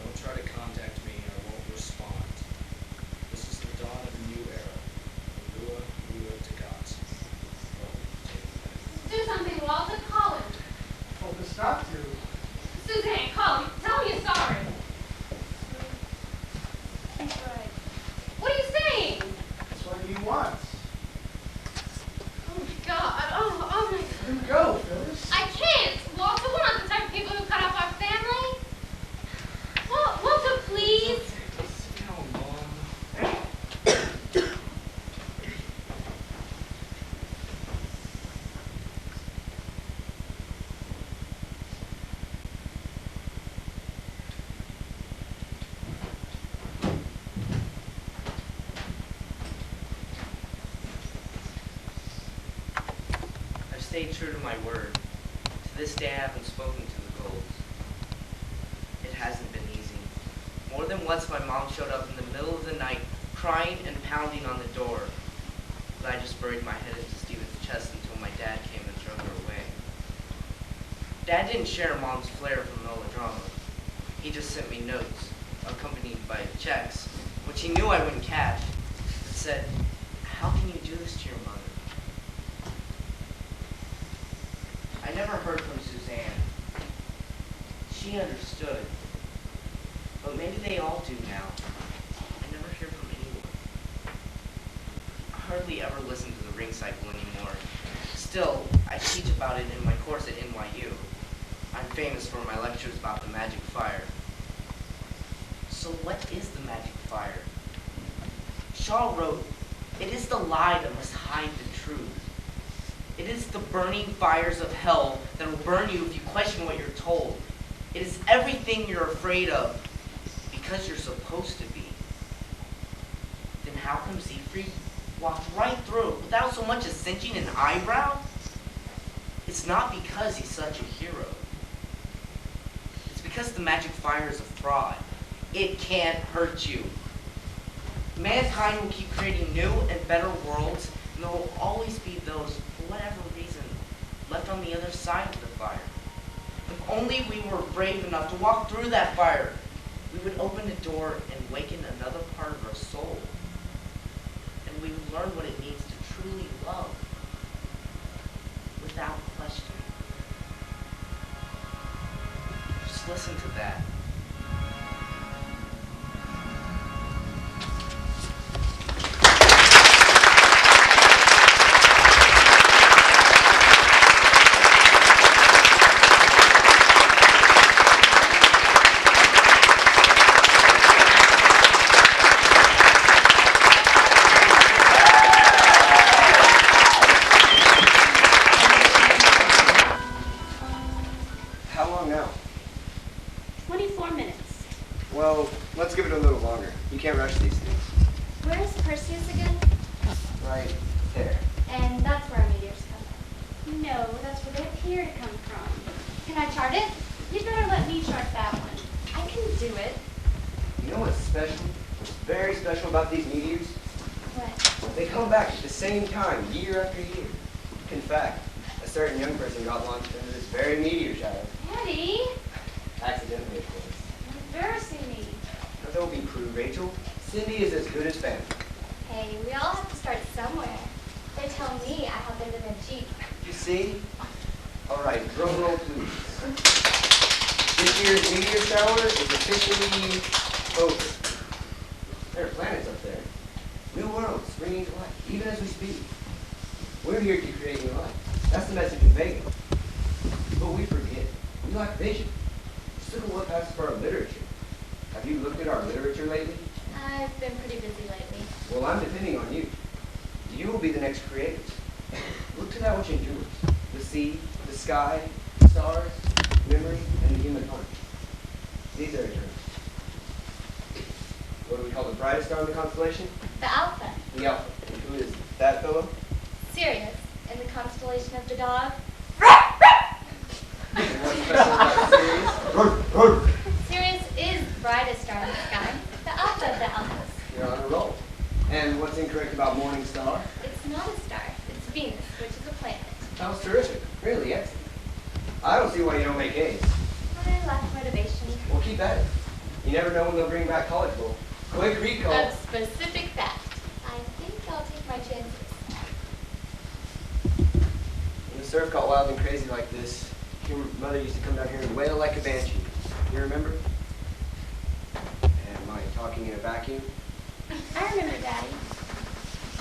Don't try to contact me, I won't respond. This is the dawn of a new era. Lua, Lua to God. Do something, Walter. Call him. Told us not to. Suzanne, call him. Tell him you're sorry. He's right. What are you saying? That's what he wants. Oh, God. Oh, my God. Let him go, Phyllis. I can't. Walter, we're not the type of people who cut off our family. Walter, please. Sit down, Mom. I've stayed true to my word. To this day, I haven't spoken to the Golds. It hasn't been easy. More than once, my mom showed up in the middle of the night, crying and pounding on the door. But I just buried my head into Steven's chest until my dad came and drove her away. Dad didn't share Mom's flair for melodrama. He just sent me notes, accompanied by checks, which he knew I wouldn't cash, that said, "How can you do this to your mother?" I never heard from Suzanne. She understood. But maybe they all do now. I never hear from anyone. I hardly ever listen to the Ring Cycle anymore. Still, I teach about it in my course at NYU. I'm famous for my lectures about the magic fire. So what is the magic fire? Shaw wrote, "It is the lie that must hide the truth. It is the burning fires of hell that will burn you if you question what you're told. It is everything you're afraid of because you're supposed to be." Then how come Siegfried walked right through it without so much as cinching an eyebrow? It's not because he's such a hero. It's because because the magic fire is a fraud. It can't hurt you. Mankind will keep creating new and better worlds, and there will always be those, for whatever reason, left on the other side of the fire. If only we were brave enough to walk through that fire, we would open a door and waken another part of our soul. And we would learn what it means to truly love without question. Just listen to that. How long now? 24 minutes. Well, let's give it a little longer. You can't rush these things. Where's Perseus again? Right there. And that's where our meteors come from. No, that's where they appear to come from. Can I chart it? You'd better let me chart that one. I can do it. You know what's special? What's very special about these meteors? What? They come back at the same time, year after year. In fact, a certain young person got launched into this very meteor shower. Daddy, Accidentally, of course. you're embarrassing me. But don't be crude, Rachel. Cindy is as good as family. Hey, we all have to start somewhere. They tell me I have them in a Jeep. You see? All right, drum roll, please. This year's meteor shower is officially over. There are planets up there. New worlds springing to life, even as we speak. We're here to create new life. That's the message in Vegas. But we forget. We lack vision. Just look at what passes for our literature. Have you looked at our literature lately? I've been pretty busy lately. Well, I'm depending on you. You will be the next creators. Look to that which endures. The sea, the sky, stars, memory, and the human heart. These are eternal. What do we call the brightest star in the constellation? The Alpha, The Alpha. And who is that fellow? Sirius, in the constellation of the dog. And what's special about Sirius? Sirius is the brightest star in the sky, the Alpha of the Alphas. You're on a roll. And what's incorrect about Morning Star? It's not a star, it's Venus, which is a planet. That was terrific. Really excellent. I don't see why you don't make A's. I lack motivation. Well, keep at it. You never know when they'll bring back College Bowl. Quick recall. A specific fact. I think I'll take my chances. When the surf got wild and crazy like this, your mother used to come down here and wail like a banshee. You remember? Am I talking in a vacuum? I remember, Daddy.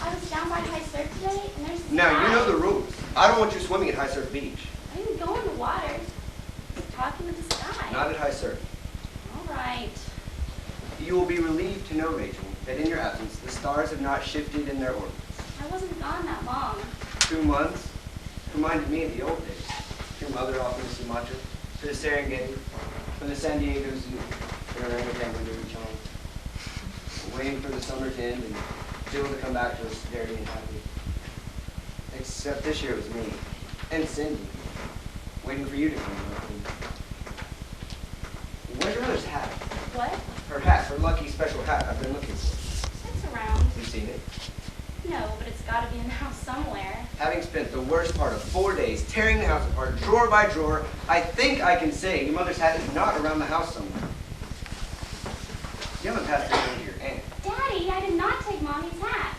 I was down by High Surf today, and there's this Now, you guy. know the rules. I don't want you swimming at High Surf Beach. I didn't go in the water. Just talking to the sky. Not at High Surf. All right. You will be relieved to know, Rachel, that in your absence, the stars have not shifted in their orbits. I wasn't gone that long. 2 months reminded me of the old days. Your mother off in Sumatra, to the Serengeti, from the San Diego Zoo, and orangutan to reach home. Waiting for the summer to end and Jill to come back to us dirty and happy. Except this year it was me and Cindy, waiting for you to come home. Where's your mother's hat? What? Her hat, her lucky special hat I've been looking for. It's around. You've seen it? No, but it's got to be in the house somewhere. Having spent the worst part of 4 days tearing the house apart, drawer by drawer, I think I can say your mother's hat is not around the house somewhere. You haven't passed it on to your aunt. Daddy, I did not take Mommy's hat.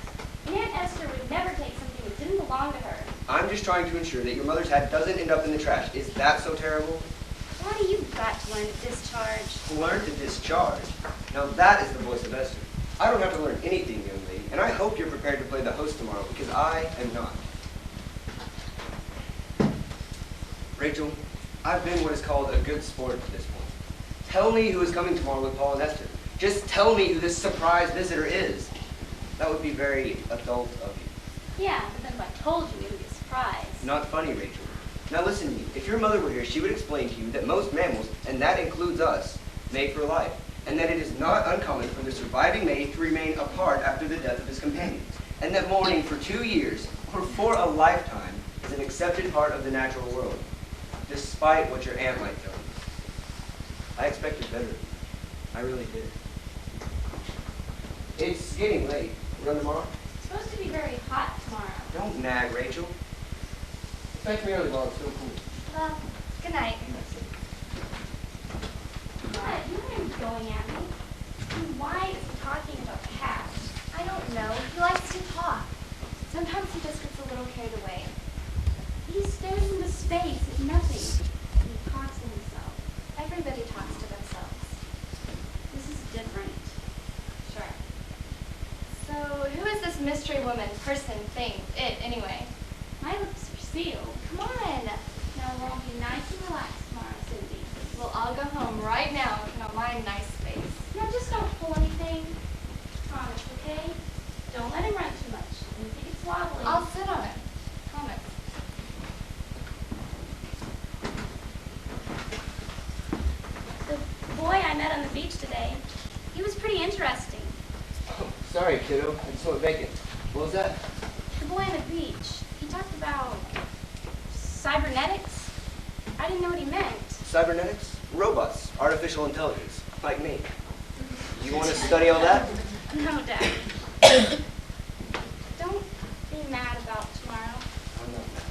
Aunt Esther would never take something that didn't belong to her. I'm just trying to ensure that your mother's hat doesn't end up in the trash. Is that so terrible? Daddy, you've got to learn to discharge. Learn to discharge. Now that is the voice of Esther. I don't have to learn anything, young lady, and I hope you're prepared to play the host tomorrow, because I am not. Rachel, I've been what is called a good sport to this point. Tell me who is coming tomorrow with Paul and Esther. Just tell me who this surprise visitor is. That would be very adult of you. Yeah, but then if I told you, it would be a surprise. Not funny, Rachel. Now listen to me. If your mother were here, she would explain to you that most mammals, and that includes us, mate for life, and that it is not uncommon for the surviving mate to remain apart after the death of his companion, and that mourning for 2 years, or for a lifetime, is an accepted part of the natural world, despite what your aunt might tell you. I expected better. I really did. It's getting late. Run tomorrow? It's supposed to be very hot tomorrow. Don't nag, Rachel. Expect me early while it's still cool. Well, good night. What? You aren't going at me. Why is he talking about the past? I don't know. He likes to talk. Sometimes he just gets a little carried away. He stares into space at nothing. And he talks to himself. Everybody talks to themselves. This is different. Sure. So, who is this mystery woman, person, thing, it, anyway? My lips are sealed. Come on. Now, won't be nice and relaxed tomorrow, Cindy. We'll all go home right now in a my nice space. Now, just don't pull anything. Promise, okay? Don't let him run too much. Anything gets wobbly. I'll sit on it. Promise. The boy I met on the beach today, he was pretty interesting. Oh, sorry, kiddo. I just went vacant. What was that? The boy on the beach, he talked about cybernetics. I didn't know what he meant. Cybernetics? Robots. Artificial intelligence. Like me. You want to study all that? No, Dad. Don't be mad about tomorrow. I'm not mad.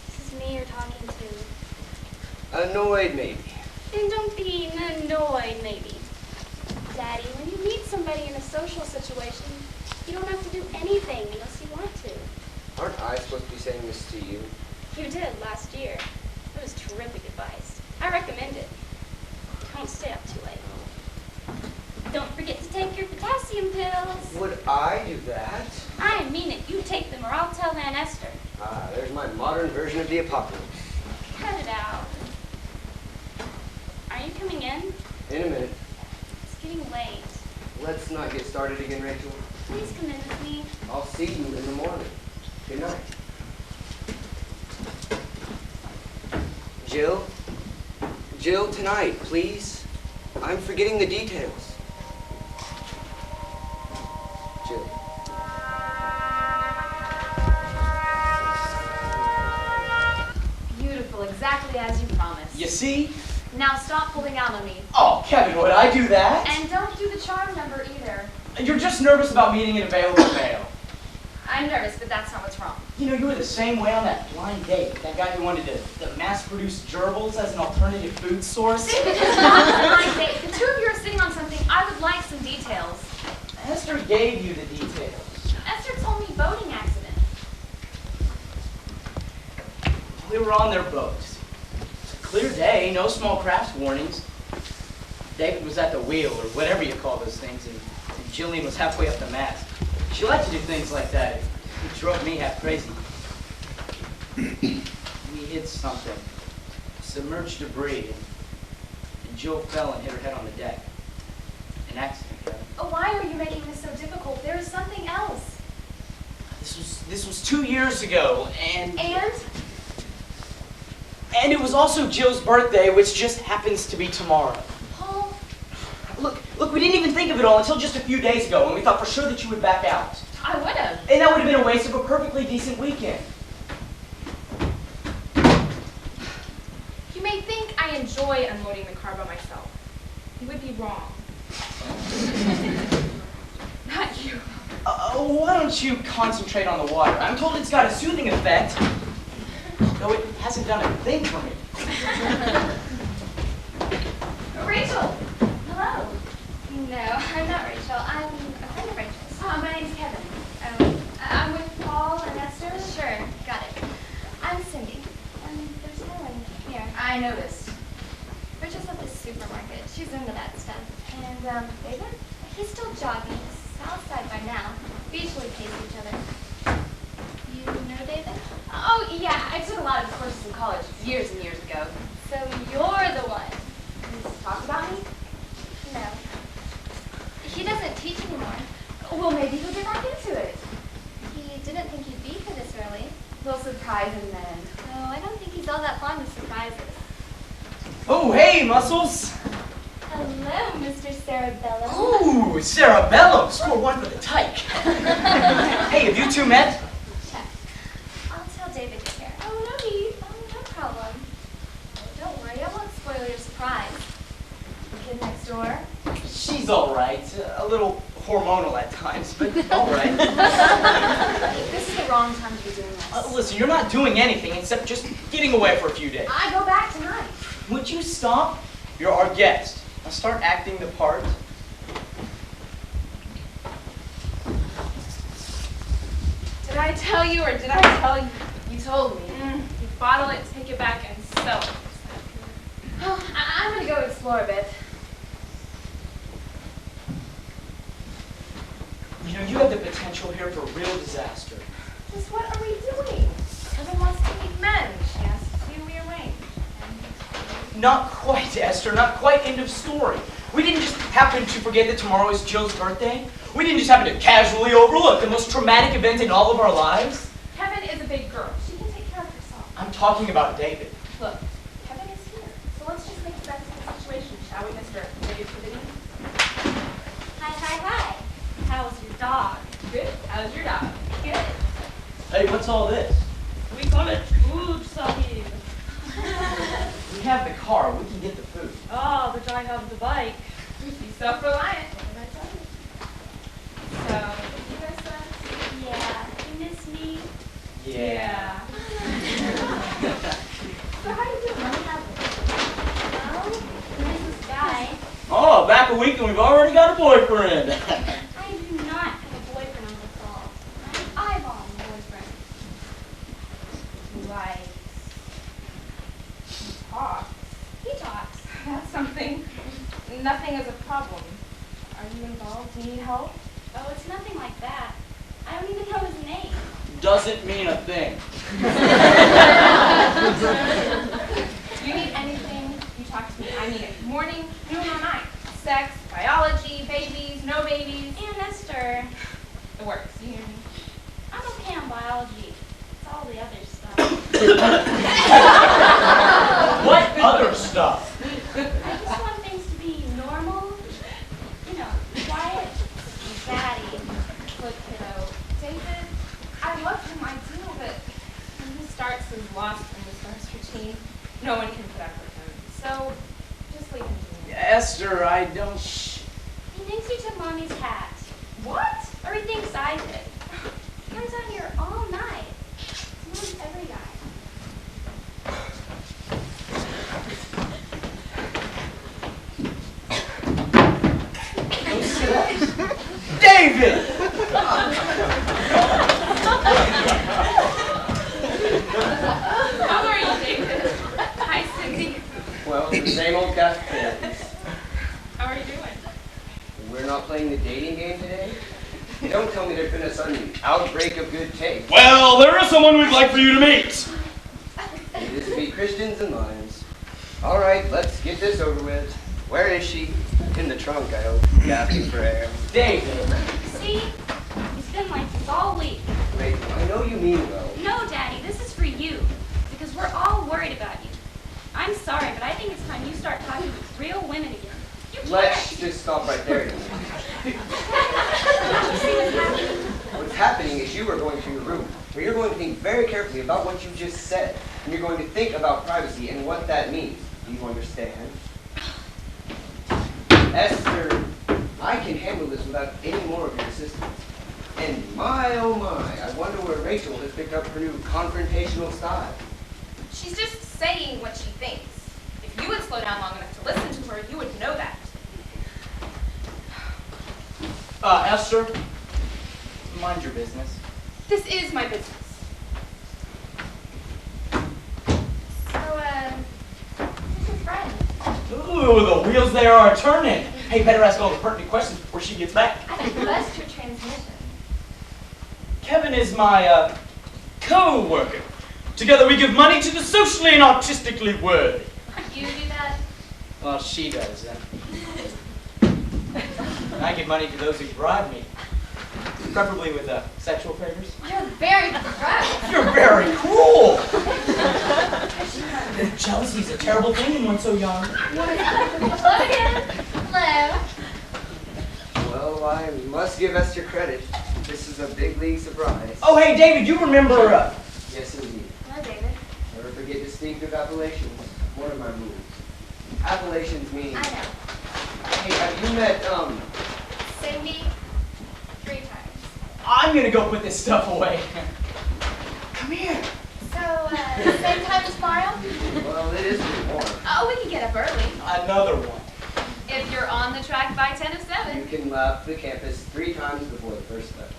This is me you're talking to. Annoyed, maybe. Then don't be annoyed, maybe. Daddy, when you meet somebody in a social situation, you don't have to do anything unless you want to. Aren't I supposed to be saying this to you? You did last year. It was terrific advice. I recommend it. Don't stay up too late. Don't forget to take your potassium pills. Would I do that? I mean it. You take them or I'll tell Aunt Esther. Ah, there's my modern version of the apocalypse. Cut it out. Are you coming in? In a minute. It's getting late. Let's not get started again, Rachel. Please come in with me. I'll see you in the morning. Good night. Jill? Jill, tonight, please. I'm forgetting the details. Jill. Beautiful, exactly as you promised. You see? Now stop pulling out on me. Oh, Kevin, would I do that? And don't do the charm number either. You're just nervous about meeting an available male. I'm nervous, but that's not what's wrong. You know, you were the same way on that blind date. That guy who wanted to mass-produce gerbils as an alternative food source. See, because it's not a blind date. The two of you are sitting on something. I would like some details. Esther gave you the details. Esther told me boating accident. We were on their boat. It's a clear day, no small crafts warnings. David was at the wheel, or whatever you call those things, and Jillian was halfway up the mast. She liked to do things like that. It drove me half crazy. We hit something, submerged debris, and Jill fell and hit her head on the deck. An accident, Kevin. Oh, why are you making this so difficult? There is something else. This was 2 years ago, and And? it was also Jill's birthday, which just happens to be tomorrow. Paul, Look, we didn't even think of it all until just a few days ago, when we thought for sure that you would back out. I would have. And that would have been a waste of a perfectly decent weekend. You may think I enjoy unloading the car by myself. You would be wrong. Not you. Why don't you concentrate on the water? I'm told it's got a soothing effect, though it hasn't done a thing for me. Rachel! Hello. No, I'm not Rachel. I'm a friend of Rachel's. My name's Kevin. I'm with Paul and Esther. Sure, got it. I'm Cindy. And there's Helen here. I noticed. Rachel's at the supermarket. She's into that stuff. And, David? He's still jogging. Southside by now. We usually pace each other. You know David? Oh, yeah. I took a lot of courses in college years and years ago. So you're the one. He's talked about me? No. He doesn't teach anymore. Well, maybe he'll get back into it. He didn't think you'd be here this early. We'll surprise him then. No, I don't think he's all that fond of surprises. Oh, hey, Muscles! Hello, Mr. Cerebellum. Ooh, Cerebellum! Score one for the tyke. Hey, have you two met? Check. I'll tell David you're here. Oh, no need. Oh, no problem. Oh, don't worry, I won't spoil your surprise. She's all right. A little hormonal at times, but all right. This is the wrong time to be doing this. Listen, you're not doing anything except just getting away for a few days. I go back tonight. Would you stop? You're our guest. Now start acting the part. Did I tell you or did I tell you? You told me. You bottle it, take it back, and sell it. Oh, I'm gonna go explore a bit. You know, you have the potential here for a real disaster. Just what are we doing? Kevin wants to meet men. She has to rearrange. Not quite, Esther. Not quite. End of story. We didn't just happen to forget that tomorrow is Jill's birthday. We didn't just happen to casually overlook the most traumatic event in all of our lives. Kevin is a big girl. She can take care of herself. I'm talking about David. Look, Kevin is here. So let's just make the best of the situation, shall we, Mr. David Trevino? Hi. How's your dog? Good. How's your dog? Good. Hey, what's all this? We call it food, Sahib. We have the car. We can get the food. Oh, but I have the bike. Be self-reliant. What did I tell you? So, you guys said? Yeah. You miss me? Yeah. So how you doing? What happened? Well, Mrs. Guy, Oh, back a week and we've already got a boyfriend. I do not have a boyfriend on the call. I'm eyeballing a boyfriend. Like, talk. He talks. That's something. Nothing is a problem. Are you involved? Do you need help? Oh, it's nothing like that. I don't even know his name. Doesn't mean a thing. You need anything, you talk to me. I need it. Morning, noon, or night. Sex, biology, babies, no babies. And Esther, It works. You hear me? I'm okay on biology. It's all the other stuff. What other stuff? I just want things to be normal. You know, quiet, daddy. Look, kiddo. David, I love him, I do, but when he starts his lost in the stars routine, no one can put up with him. So, just leave him to me. Esther, I don't... He thinks you took mommy's hat. What? Or he thinks I did. He comes out here all night. He knows every guy. David! How are you, David? Hi, Cindy. Well, the same old cast of characters. How are you doing? We're not playing the dating game today? Don't tell me there's been a sudden outbreak of good taste. Well, there is someone we'd like for you to meet. It is to be Christians and lions. All right, let's get this over with. Where is she? In the trunk, I hope. Gasping for air. David. See? He's been like this all week. Wait, I know you mean well. No, Daddy, this is for you. Because we're all worried about you. I'm sorry, but I think it's time you start talking with real women again. You can't. Let's just stop right there. You see what's happening? What's happening is you are going to your room, where you're going to think very carefully about what you just said, and you're going to think about privacy and what that means. Do you understand? Esther, I can handle this without any more of your assistance. And my, oh my, I wonder where Rachel has picked up her new confrontational style. She's just saying what she thinks. If you would slow down long enough to listen to her, you would know that. Esther, mind your business. This is my business. So, who's your friend? Ooh, the wheels there are turning. Hey, better ask all the pertinent questions before she gets back. I think that's your transmission. Kevin is my, co-worker. Together we give money to the socially and artistically worthy. You do that? Well, she does, I give money to those who bribe me. Preferably with, sexual favors. You're very correct. You're very cruel! Jealousy is a terrible thing in one so young. Hello again. Hello. Well, I must give Esther credit. This is a big league surprise. Oh, hey, David, you remember, Yes, indeed. Hello, David. Never forget distinctive appellations. One of my rules. Appellations mean... I know. Hey, have you met, Cindy, 3 times. I'm gonna go put this stuff away. Come here. So, same time as tomorrow? well, it is pretty warm. Oh, we can get up early. Another one. If you're on the track by 10 to You 7. can lap the campus 3 times before the first step.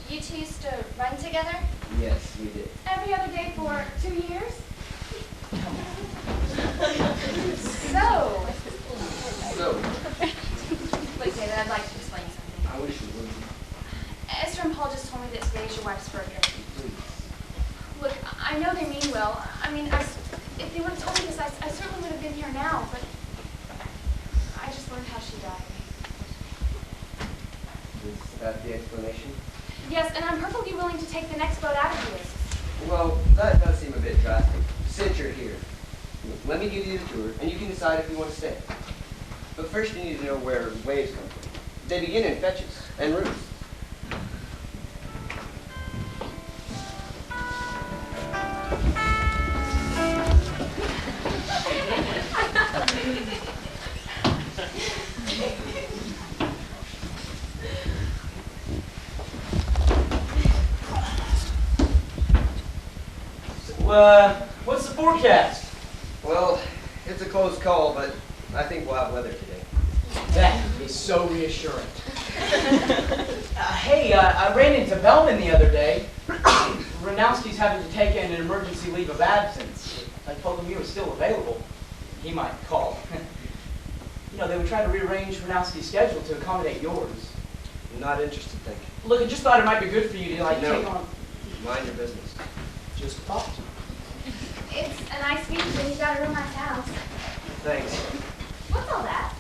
You two used to run together? Yes, we did. Every other day for 2 years? So, Look, David, I'd like to explain something. I wish you would. Esther and Paul just told me that today's your wife's birthday. Please. Look, I know they mean well. I mean, if they would have told me this, I certainly would have been here now, but I just learned how she died. Is that the explanation? Yes, and I'm perfectly willing to take the next boat out of this. Well, that does seem a bit drastic. Since you're here, look, let me give you the tour, and you can decide if you want to stay. But first you need to know where waves come from. They begin in fetches and roots. So, what's the forecast? Well, it's a close call, but I think we'll have weather today. That is so reassuring. Hey, I ran into Bellman the other day. Ranowski's having to take an emergency leave of absence. I told him you were still available. He might call. You know, they were trying to rearrange Ranowski's schedule to accommodate yours. Not interested, thank you. Look, I just thought it might be good for you to, like, No. take on... Mind your business. Just thought. It's a nice beach, and you've got a real nice house. Thanks. What's all that?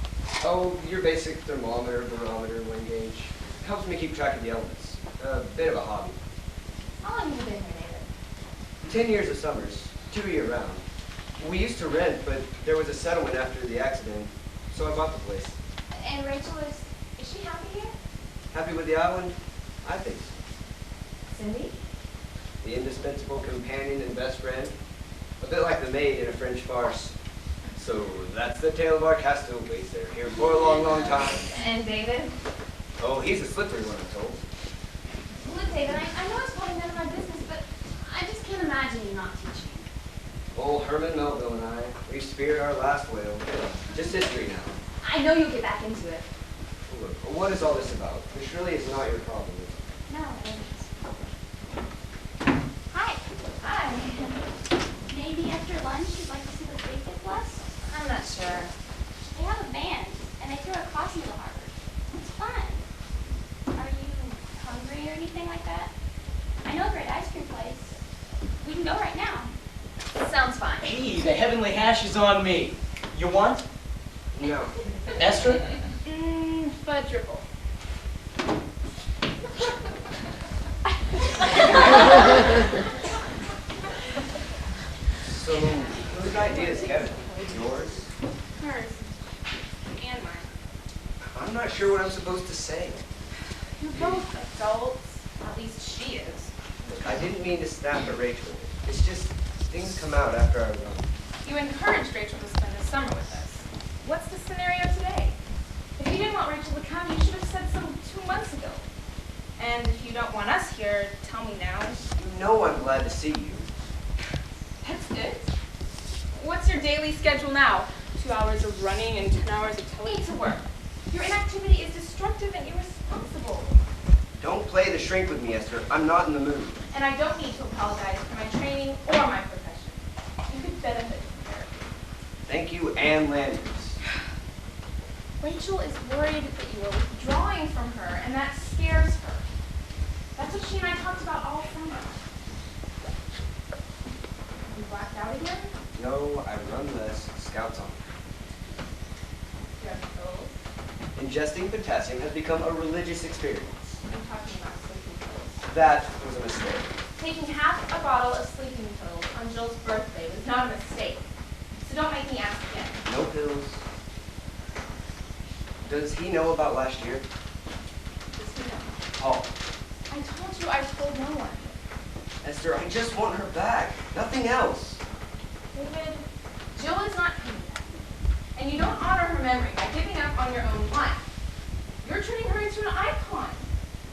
Oh, your basic thermometer, barometer, wind gauge. Helps me keep track of the elements. A bit of a hobby. How long have you been here, David? 10 years of summers, 2 year round. We used to rent, but there was a settlement after the accident, so I bought the place. And Rachel is she happy here? Happy with the island? I think so. Cindy? The indispensable companion and best friend. A bit like the maid in a French farce. So that's the tale of our castaways. They're here for a long, long time. And David? Oh, he's a slippery one, I'm told. Look, David, I know it's probably none of my business, but I just can't imagine you not teaching. Old Herman Melville and I, we've speared our last whale. Just history now. I know you'll get back into it. Look, what is all this about? This surely is not your problem, is it? No, it isn't. Hi. Hi. Maybe after lunch you'd like to see the big dip bus? I'm not sure. They have a band, and they throw a crossing to the harbor. It's fun. Are you hungry or anything like that? I know a great ice cream place. We can go right now. Sounds fine. Hey, the heavenly hash is on me. You want? No. Esther? Fudge dribble. So, whose idea is Kevin? Yours? Hers. And mine. I'm not sure what I'm supposed to say. You're both adults. At least she is. Look, I didn't mean to snap at Rachel. It's just things come out after I run. You encouraged Rachel to spend the summer with us. What's the scenario today? If you didn't want Rachel to come, you should have said so 2 months ago. And if you don't want us here, tell me now. You know I'm glad to see you. That's good. What's your daily schedule now? 2 hours of running and 10 hours of We need to television? work. Your inactivity is destructive and irresponsible. Don't play the shrink with me, Esther. I'm not in the mood. And I don't need to apologize for my training or my profession. You could benefit from therapy. Thank you, Ann Landers. Rachel is worried that you are withdrawing from her, and that scares her. That's what she and I talked about all summer. You blacked out again? No, I run less. Scouts on. You have pills? Ingesting potassium has become a religious experience. I'm talking about sleeping pills. That was a mistake. Taking half a bottle of sleeping pills on Jill's birthday was not a mistake. So don't make me ask again. No pills. Does he know about last year? Does he know? Paul. I told you I told no one. Esther, I just want her back. Nothing else. David, Jill is not coming back. And you don't honor her memory by giving up on your own life. You're turning her into an icon,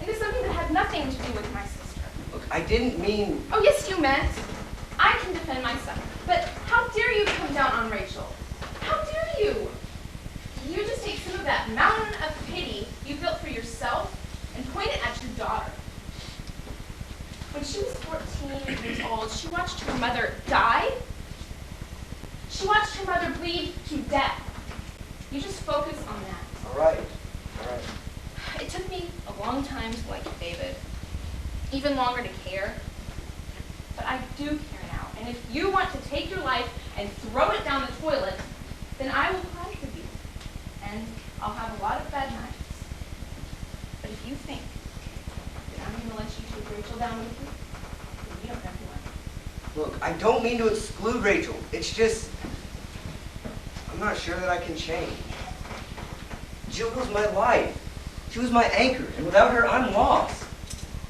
into something that had nothing to do with my sister. Look, I didn't mean... Oh, yes, you meant. I can defend myself. But how dare you come down on Rachel? How dare you? You just take some of that mountain of pity you built for yourself and point it at your daughter. When she was 14 years old, she watched her mother die. She watched her mother bleed to death. You just focus on that. All right. It took me a long time to like David, even longer to care. But I do care now. And if you want to take your life and throw it down the toilet, then I will cry for you. And I'll have a lot of bad nights. But if you think that I'm going to let you take Rachel down with you, then you don't know who I am. Look, I don't mean to exclude Rachel. It's just... I'm not sure that I can change. Jill was my life. She was my anchor, and without her, I'm lost.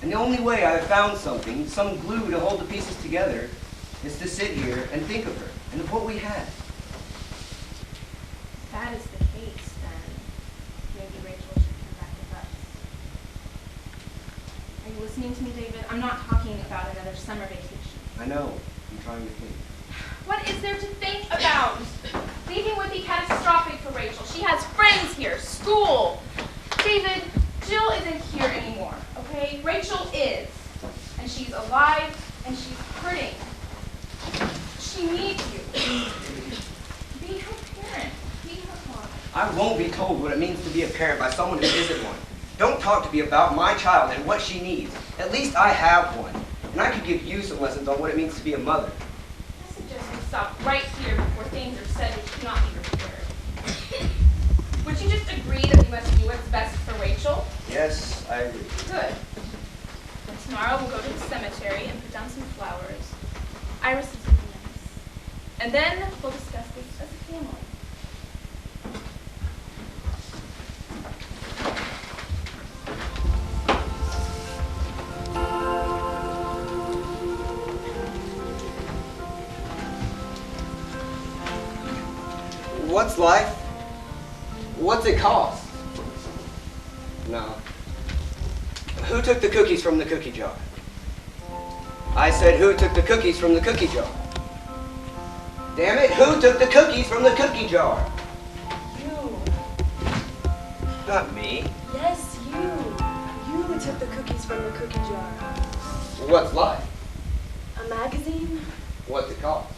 And the only way I have found something, some glue to hold the pieces together, is to sit here and think of her, and of what we had. If that is the case, then maybe Rachel should come back with us. Are you listening to me, David? I'm not talking about another summer vacation. I know. I'm trying to think. What is there to think about? Leaving would be catastrophic for Rachel. She has friends here, school. David, Jill isn't here anymore, okay? Rachel is. And she's alive, and she's hurting. She needs you. Be her parent. Be her mom. I won't be told what it means to be a parent by someone who isn't one. Don't talk to me about my child and what she needs. At least I have one. And I could give you some lessons on what it means to be a mother. I suggest we stop right here before things are said which cannot be repaired. Would you just agree that we must do what's best for Rachel? Yes, I agree. Good. Tomorrow we'll go to the cemetery and put down some flowers. Iris is really nice. And then we'll discuss this as a family. What's life? What's it cost? No. Who took the cookies from the cookie jar? I said, who took the cookies from the cookie jar? Damn it, who took the cookies from the cookie jar? You. Not me. Yes, you. You took the cookies from the cookie jar. What's life? A magazine? What's it cost?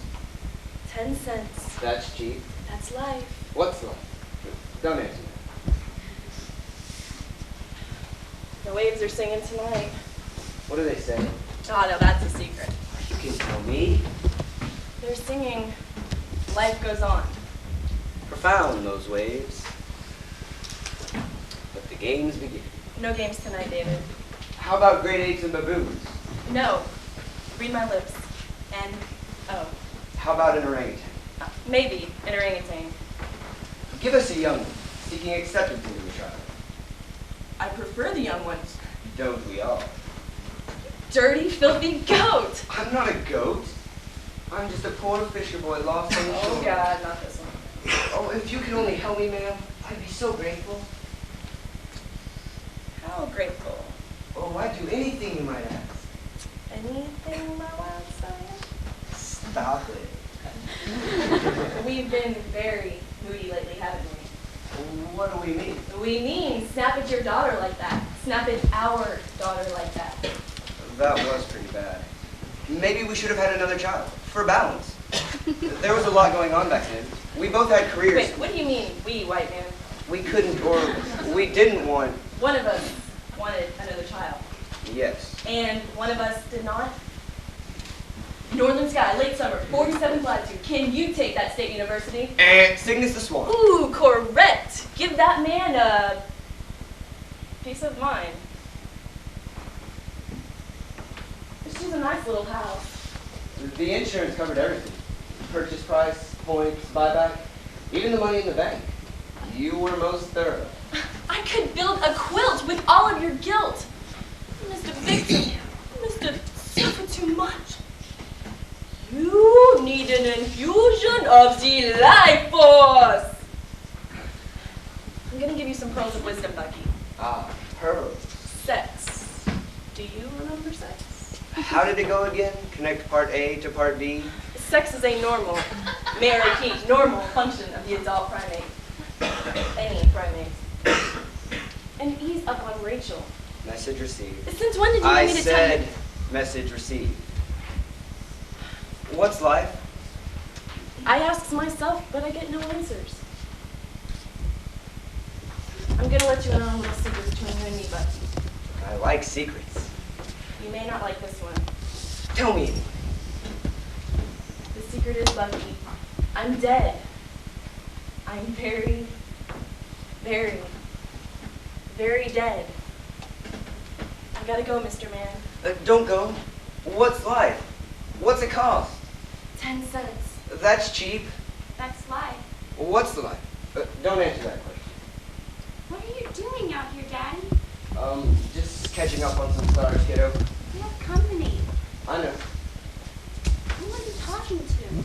10 cents. That's cheap. That's life. What's life? Don't answer that. The waves are singing tonight. What do they say? Oh, no, that's a secret. You can tell me. They're singing Life Goes On. Profound, those waves. But the games begin. No games tonight, David. How about great apes and baboons? No. Read my lips. N-O. How about an orangutan? Maybe an orangutan. Give us a young one, seeking acceptance into the tribe. I prefer the young ones. Don't we all? Dirty, filthy goat! I'm not a goat. I'm just a poor fisher boy lost on the shore. Oh, God, not this one. Oh, if you could only help me, ma'am, I'd be so grateful. How grateful. Oh, I'd do anything you might ask. Anything, my wild sire? Stop it. We've been very moody lately, haven't we? What do we mean? We mean snap at your daughter like that. Snap at our daughter like that. That was pretty bad. Maybe we should have had another child, for balance. There was a lot going on back then. We both had careers. Wait, what do you mean, we, white man? We couldn't, or we didn't want. One of us wanted another child. Yes. And one of us did not? Northern Sky, late summer, 47 latitude. Can you take that state university? And Cygnus the Swan. Ooh, correct. Give that man a peace of mind. This is a nice little house. The insurance covered everything. Purchase price, points, buyback, even the money in the bank. You were most thorough. I could build a quilt with all of your guilt. Mr. Victim, you must have suffered too much. You need an infusion of the life force. some pearls of wisdom, Bucky. Ah, pearls. Sex. Do you remember sex? How did it go again? Connect part A to part B? Sex is a normal, may I repeat, normal function of the adult primate. Any primate. And ease up on Rachel. Message received. Since when did you I want me to tell you? said message received. What's life? I ask myself, but I get no answers. I'm gonna let you in on a little secret between you and me, Bucky. I like secrets. You may not like this one. Tell me. The secret is, Bucky, I'm dead. I'm very, very, very dead. I gotta go, Mr. Man. Don't go. What's life? What's it cost? 10 cents. That's cheap. That's life. What's the life? Don't answer that question. What are you doing out here, Daddy? Just catching up on some stars, kiddo. We have company. I know. Who are you talking to?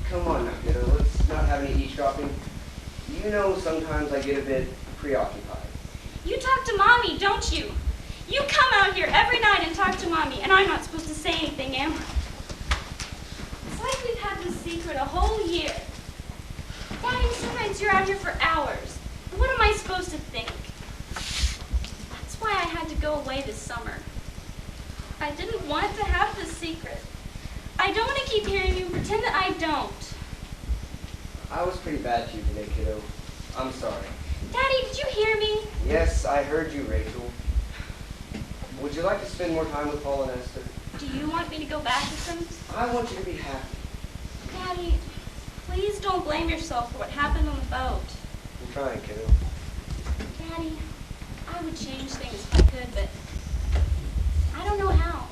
Come on now, kiddo. Let's not have any eavesdropping. You know, sometimes I get a bit preoccupied. You talk to Mommy, don't you? You come out here every night and talk to Mommy, and I'm not supposed to say anything, am I? It's like we've had this secret a whole year. Daddy, sometimes you're out here for hours. What am I supposed to think? That's why I had to go away this summer. I didn't want to have this secret. I don't want to keep hearing you pretend that I don't. I was pretty bad to you today, kiddo. I'm sorry. Daddy, did you hear me? Yes, I heard you, Rachel. Would you like to spend more time with Paul and Esther? Do you want me to go back with them? I want you to be happy. Daddy, please don't blame yourself for what happened on the boat. I'm trying, kiddo. Daddy, I would change things if I could, but I don't know how.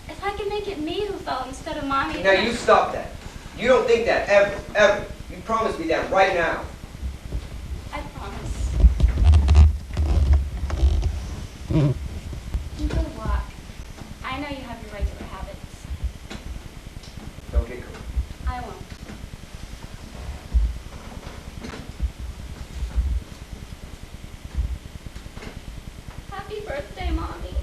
If I could make it me who fell instead of Mommy. Now you stop that. You don't think that ever, ever. You promise me that right now. I promise. You go walk. I know you have your regular habits. Don't get cool. I won't. Happy birthday, Mommy.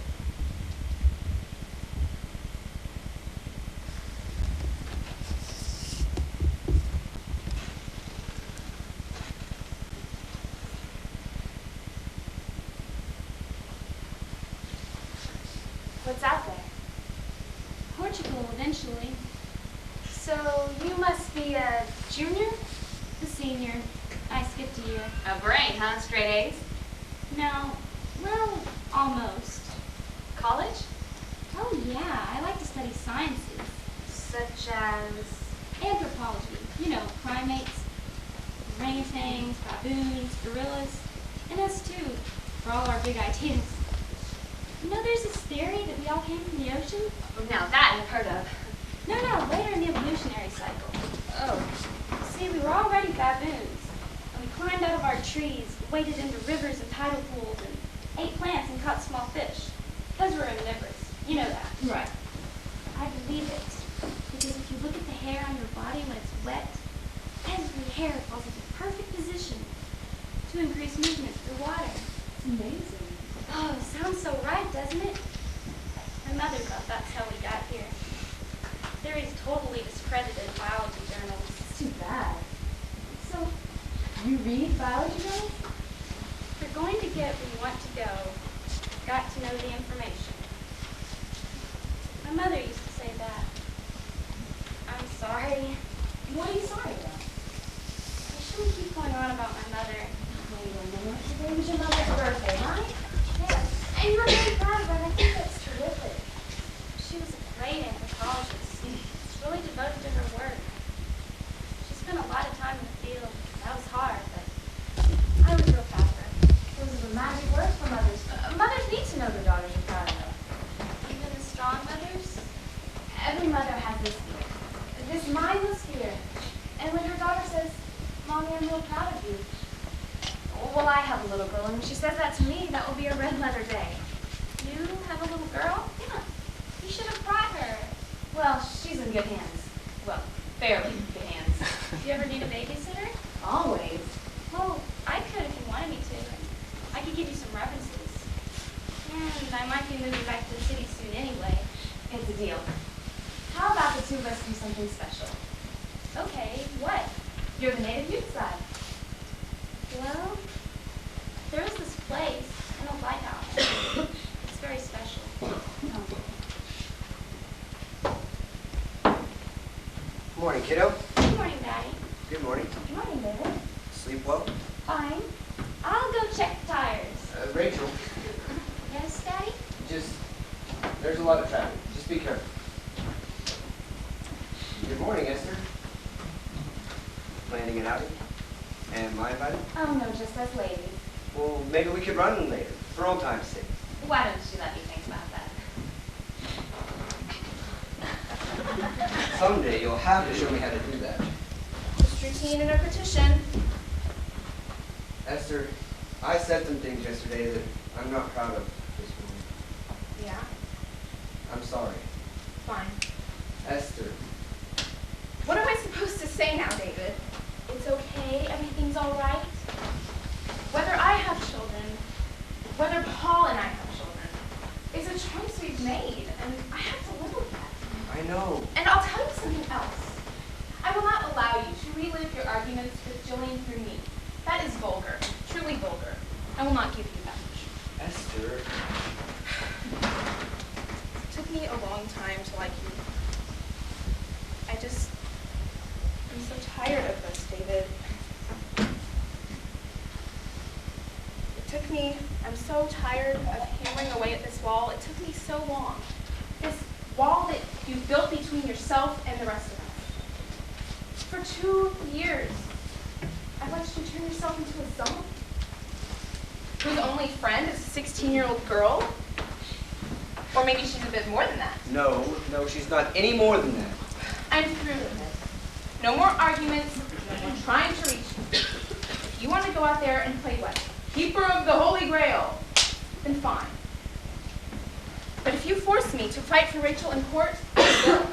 What's out there? Portugal, eventually. So you must be a junior? The senior. I skipped a year. A brain, huh? Straight A's? No, well, almost. College? Oh yeah, I like to study sciences. Such as... Anthropology, you know, primates, orangutans, baboons, gorillas, and us too, for all our big ideas. You know, there's this theory that we all came from the ocean? Now that I've heard of. No, later in the evolutionary cycle. Oh. See, we were already baboons, and we climbed out of our trees, waded into rivers and tidal pools, and ate plants and caught small fish. Because we're omnivorous. You know that. Right. I believe it. Because if you look at the hair on your body when it's wet, every hair falls into perfect position to increase movement through water. It's amazing. Oh, sounds so right, doesn't it? My mother thought that's how we got here. Theory's totally discredited in biology journals. It's too bad. So, You read biology journals? if you're going to get where you want to go, you've got to know the information. My mother used to say that. I'm sorry. What are you sorry about? I shouldn't keep going on about my mother. Today was your mother's birthday, right? Yes, and you're very proud of her, and I think that's terrific. She was a great anthropologist. She's really devoted to her work. She spent a lot of time in the field. That was hard, but I was real proud of her. Those are the magic words for mothers. Mothers need to know their daughters are proud of them. Even the strong mothers. Every mother has this fear. This mindless fear. And when her daughter says, Mommy, I'm real proud of you. Well, I have a little girl, and when she says that to me, that will be a red letter day. You have a little girl? Yeah. You should have brought her. Well, she's in good hands. Well, fairly good hands. Do you ever need a babysitter? Always. Well, I could if you wanted me to. and I might be moving back to the city soon anyway. It's a deal. How about the two of us do something special? Okay, what? You're the native youth side. Well, there is this place in a lighthouse. It's very special. Morning, kiddo. Good morning, Daddy. Good morning. Good morning, David. Sleep well? Fine. I'll go check the tires. Rachel, Yes, Daddy? there's a lot of traffic. Just be careful. Good morning, Esther. Planning an outing? Am I invited? Oh no, just us ladies. Well, maybe we could run later, for old time's sake. Why don't you let me think about that? Someday you'll have to show me how to do that. Just routine and a petition. Esther, I said some things yesterday that I'm not proud of this morning. Yeah, I'm sorry. fine. Esther, What am I supposed to say now, David? It's okay. Everything's all right. Whether I have children, whether Paul and I have children, is a choice we've made, and I have to live with that. I know. And I'll tell you something else. I will not allow you to relive your arguments with Jillian through me. That is vulgar, truly vulgar. I will not give you that. Esther. It took me a long time to like you. I'm so tired of this, David. I'm so tired of hammering away at this wall. It took me so long. This wall that you built between yourself and the rest of us. For 2 years, I watched you turn yourself into a zombie. Whose only friend is a 16-year-old girl? Or maybe she's a bit more than that. No, she's not any more than that. I'm through with this. No more arguments, no more trying to reach you. If you want to go out there and play what? Keeper of the Holy Grail, then fine. But if you force me to fight for Rachel in court, I will.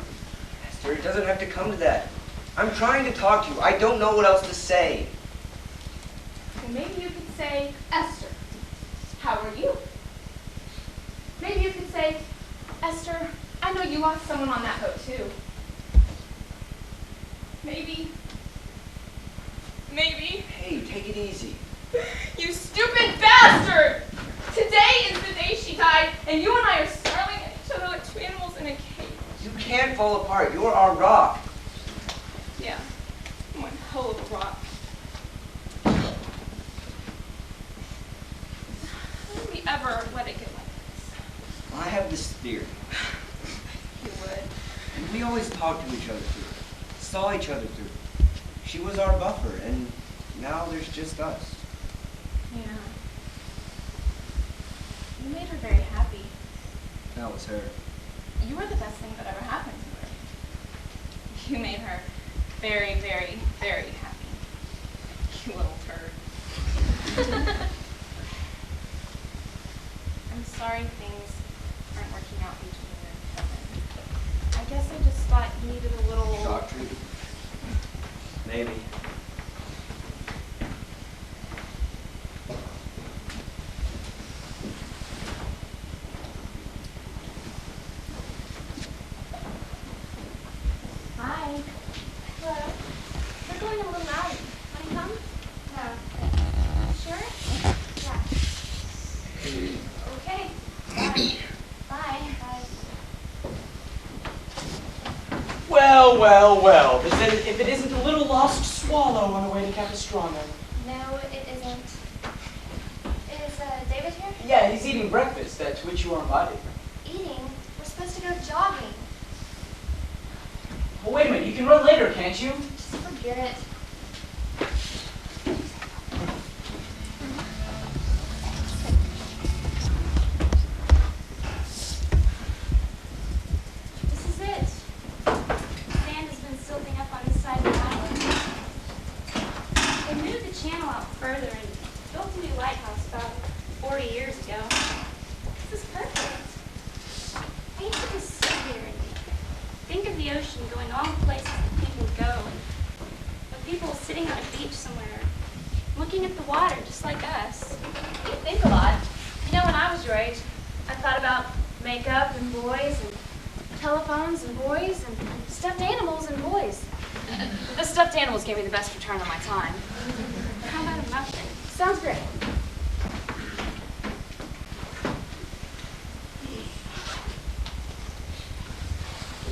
Esther, it doesn't have to come to that. I'm trying to talk to you. I don't know what else to say. Well, maybe you could say, Esther, how are you? Maybe you could say, Esther, I know you lost someone on that boat too. Maybe. Hey, take it easy. You stupid bastard! Today is the day she died, and you and I are snarling at each other like two animals in a cage. You can't fall apart. You're our rock. Yeah, I'm one hell of a rock. How would we ever let it get like this? I have this theory. You would. And we always talked to each other through it. Saw each other through it. She was our buffer, and now there's just us. Yeah. You made her very happy. That was her. You were the best thing that ever happened to her. You made her very, very, very happy. You little turd. I'm sorry things aren't working out between you and Kevin. I guess I just thought you needed a little... Shock treatment? Maybe. Hi. Hello. We're going a little out. Want to come? No. Sure? Yeah. Okay. Bye. Bye. Bye. Well. If it isn't a little lost swallow on the way to Capistrano. No, it isn't. Is David here? Yeah, he's eating breakfast, to which you are invited. Eating? We're supposed to go jogging. Well, wait a minute, you can run later, can't you? Just forget it. This is it. Sand has been silting up on this side of the island. They moved the channel out further and built a new lighthouse about 40 years ago. This is perfect. I used to just sit here and think of the ocean going all the places that people go, and people sitting on a beach somewhere, looking at the water just like us. You think a lot. You know, when I was your age, I I thought about makeup and boys and telephones and boys and stuffed animals and boys. The stuffed animals gave me the best return on my time. How about a muffin? Sounds great.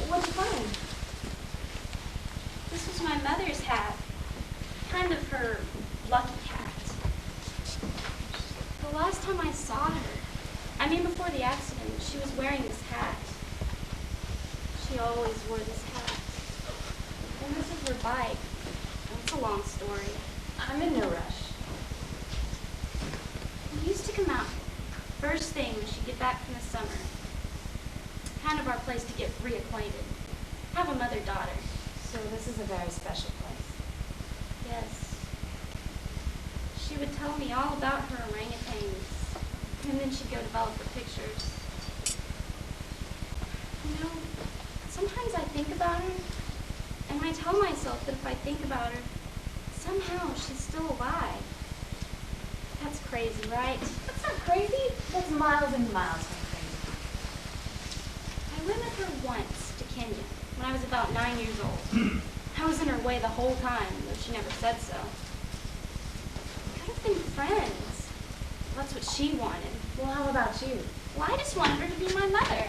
What'd you find? This was my mother's hat. Kind of her lucky hat. The last time I saw her, I mean before the accident, she was wearing this hat. She always wore this hat. And this is her bike. It's a long story. I'm in no rush. We used to come out first thing when she'd get back from the summer. Kind of our place to get reacquainted. Have a mother-daughter. So this is a very special place. Yes. She would tell me all about her orangutans. And then she'd go develop her pictures. You know, sometimes I think about her, and I tell myself that if I think about her, somehow she's still alive. That's crazy, right? That's not crazy. That's miles and miles from crazy. I went with her once to Kenya when I was about 9 years old. I was in her way the whole time, though she never said so. We could have been friends. That's what she wanted. Well, how about you? Well, I just wanted her to be my mother.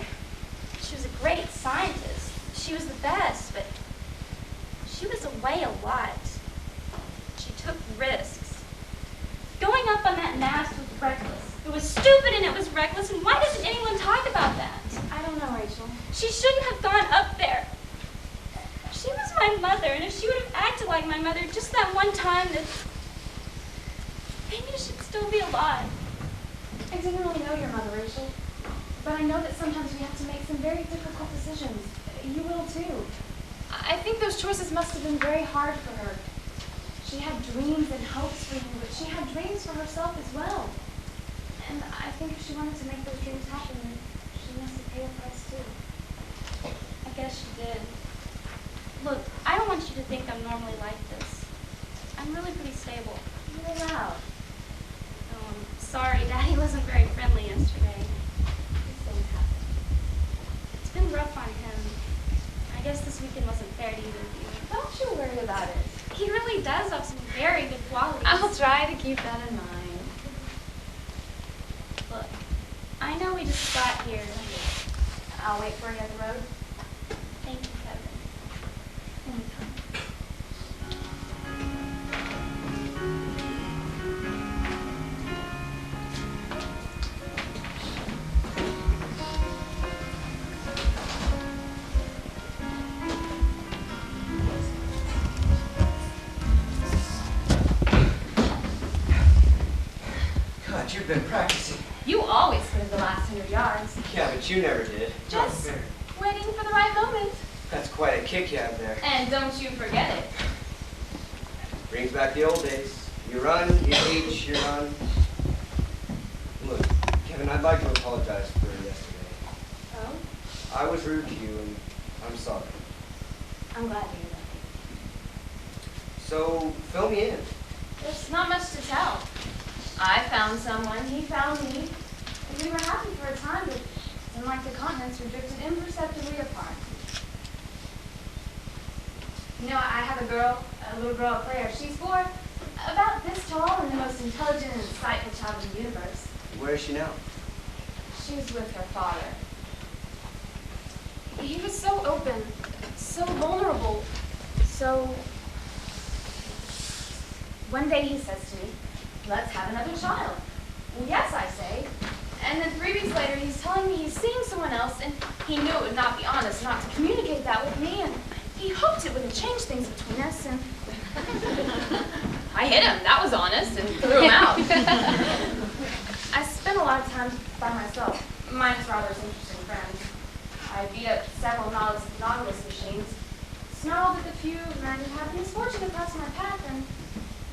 She was a great scientist. She was the best, but she was away a lot. She took risks. Going up on that mast was reckless. It was stupid and it was reckless, and why doesn't anyone talk about that? I don't know, Rachel. She shouldn't have gone up there. She was my mother, and if she would have acted like my mother just that one time, then maybe she'd still be alive. I didn't really know your mother, Rachel. But I know that sometimes we have to make some very difficult decisions. You will too. I think those choices must have been very hard for her. She had dreams and hopes for you, but she had dreams for herself as well. And I think if she wanted to make those dreams happen, then she must have paid a price too. I guess she did. Look, I don't want you to think I'm normally like this. I'm really pretty stable. You're loud. Sorry, Daddy wasn't very friendly yesterday. These things happen. It's been rough on him. I guess this weekend wasn't fair to either of you. Don't you worry about it. He really does have some very good qualities. I'll try to keep that in mind. Look, I know we just got here. I'll wait for you at the road. Thank you, Kevin. Anytime. God, you've been practicing. You always spend the last 100 yards. Yeah, but you never did. Just Not fair. waiting for the right moment. That's quite a kick you have there. And don't you forget it. Brings back the old days. You run, you teach, you run. Look, Kevin, I'd like to apologize for yesterday. Oh? I was rude to you, and I'm sorry. I'm glad to hear that. So, fill me in. There's not much to tell. I found someone, he found me, and we were happy for a time, but then like the continents, we drifted imperceptibly apart. You know, I have a little girl, Claire. She's 4, about this tall, and the most intelligent and insightful child in the universe. Where is she now? She was with her father. He was so open, so vulnerable, so... One day he says to me, "Let's have another child." Well, yes, I say. And then 3 weeks later, he's telling me he's seeing someone else, and he knew it would not be honest not to communicate that with me, and he hoped it wouldn't change things between us, and... I hit him, that was honest, and threw him out. I spent a lot of time by myself, minus Robert's interesting friends. I beat up several Nautilus machines, snarled at the few, and had misfortune to cross my path, and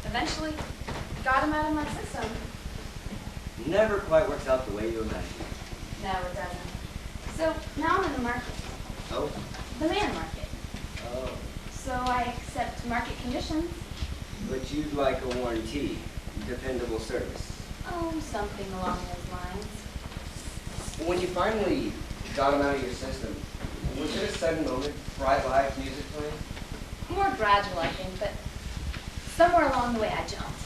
eventually got him out of my system. Never quite works out the way you imagined. No, it doesn't. So now I'm in the market, Oh? the man market. Oh. So I accept market conditions. But you'd like a warranty, dependable service. Oh, something along those lines. When you finally got them out of your system, was it a sudden moment, bright lights, music playing? More gradual, I think, but somewhere along the way I jumped.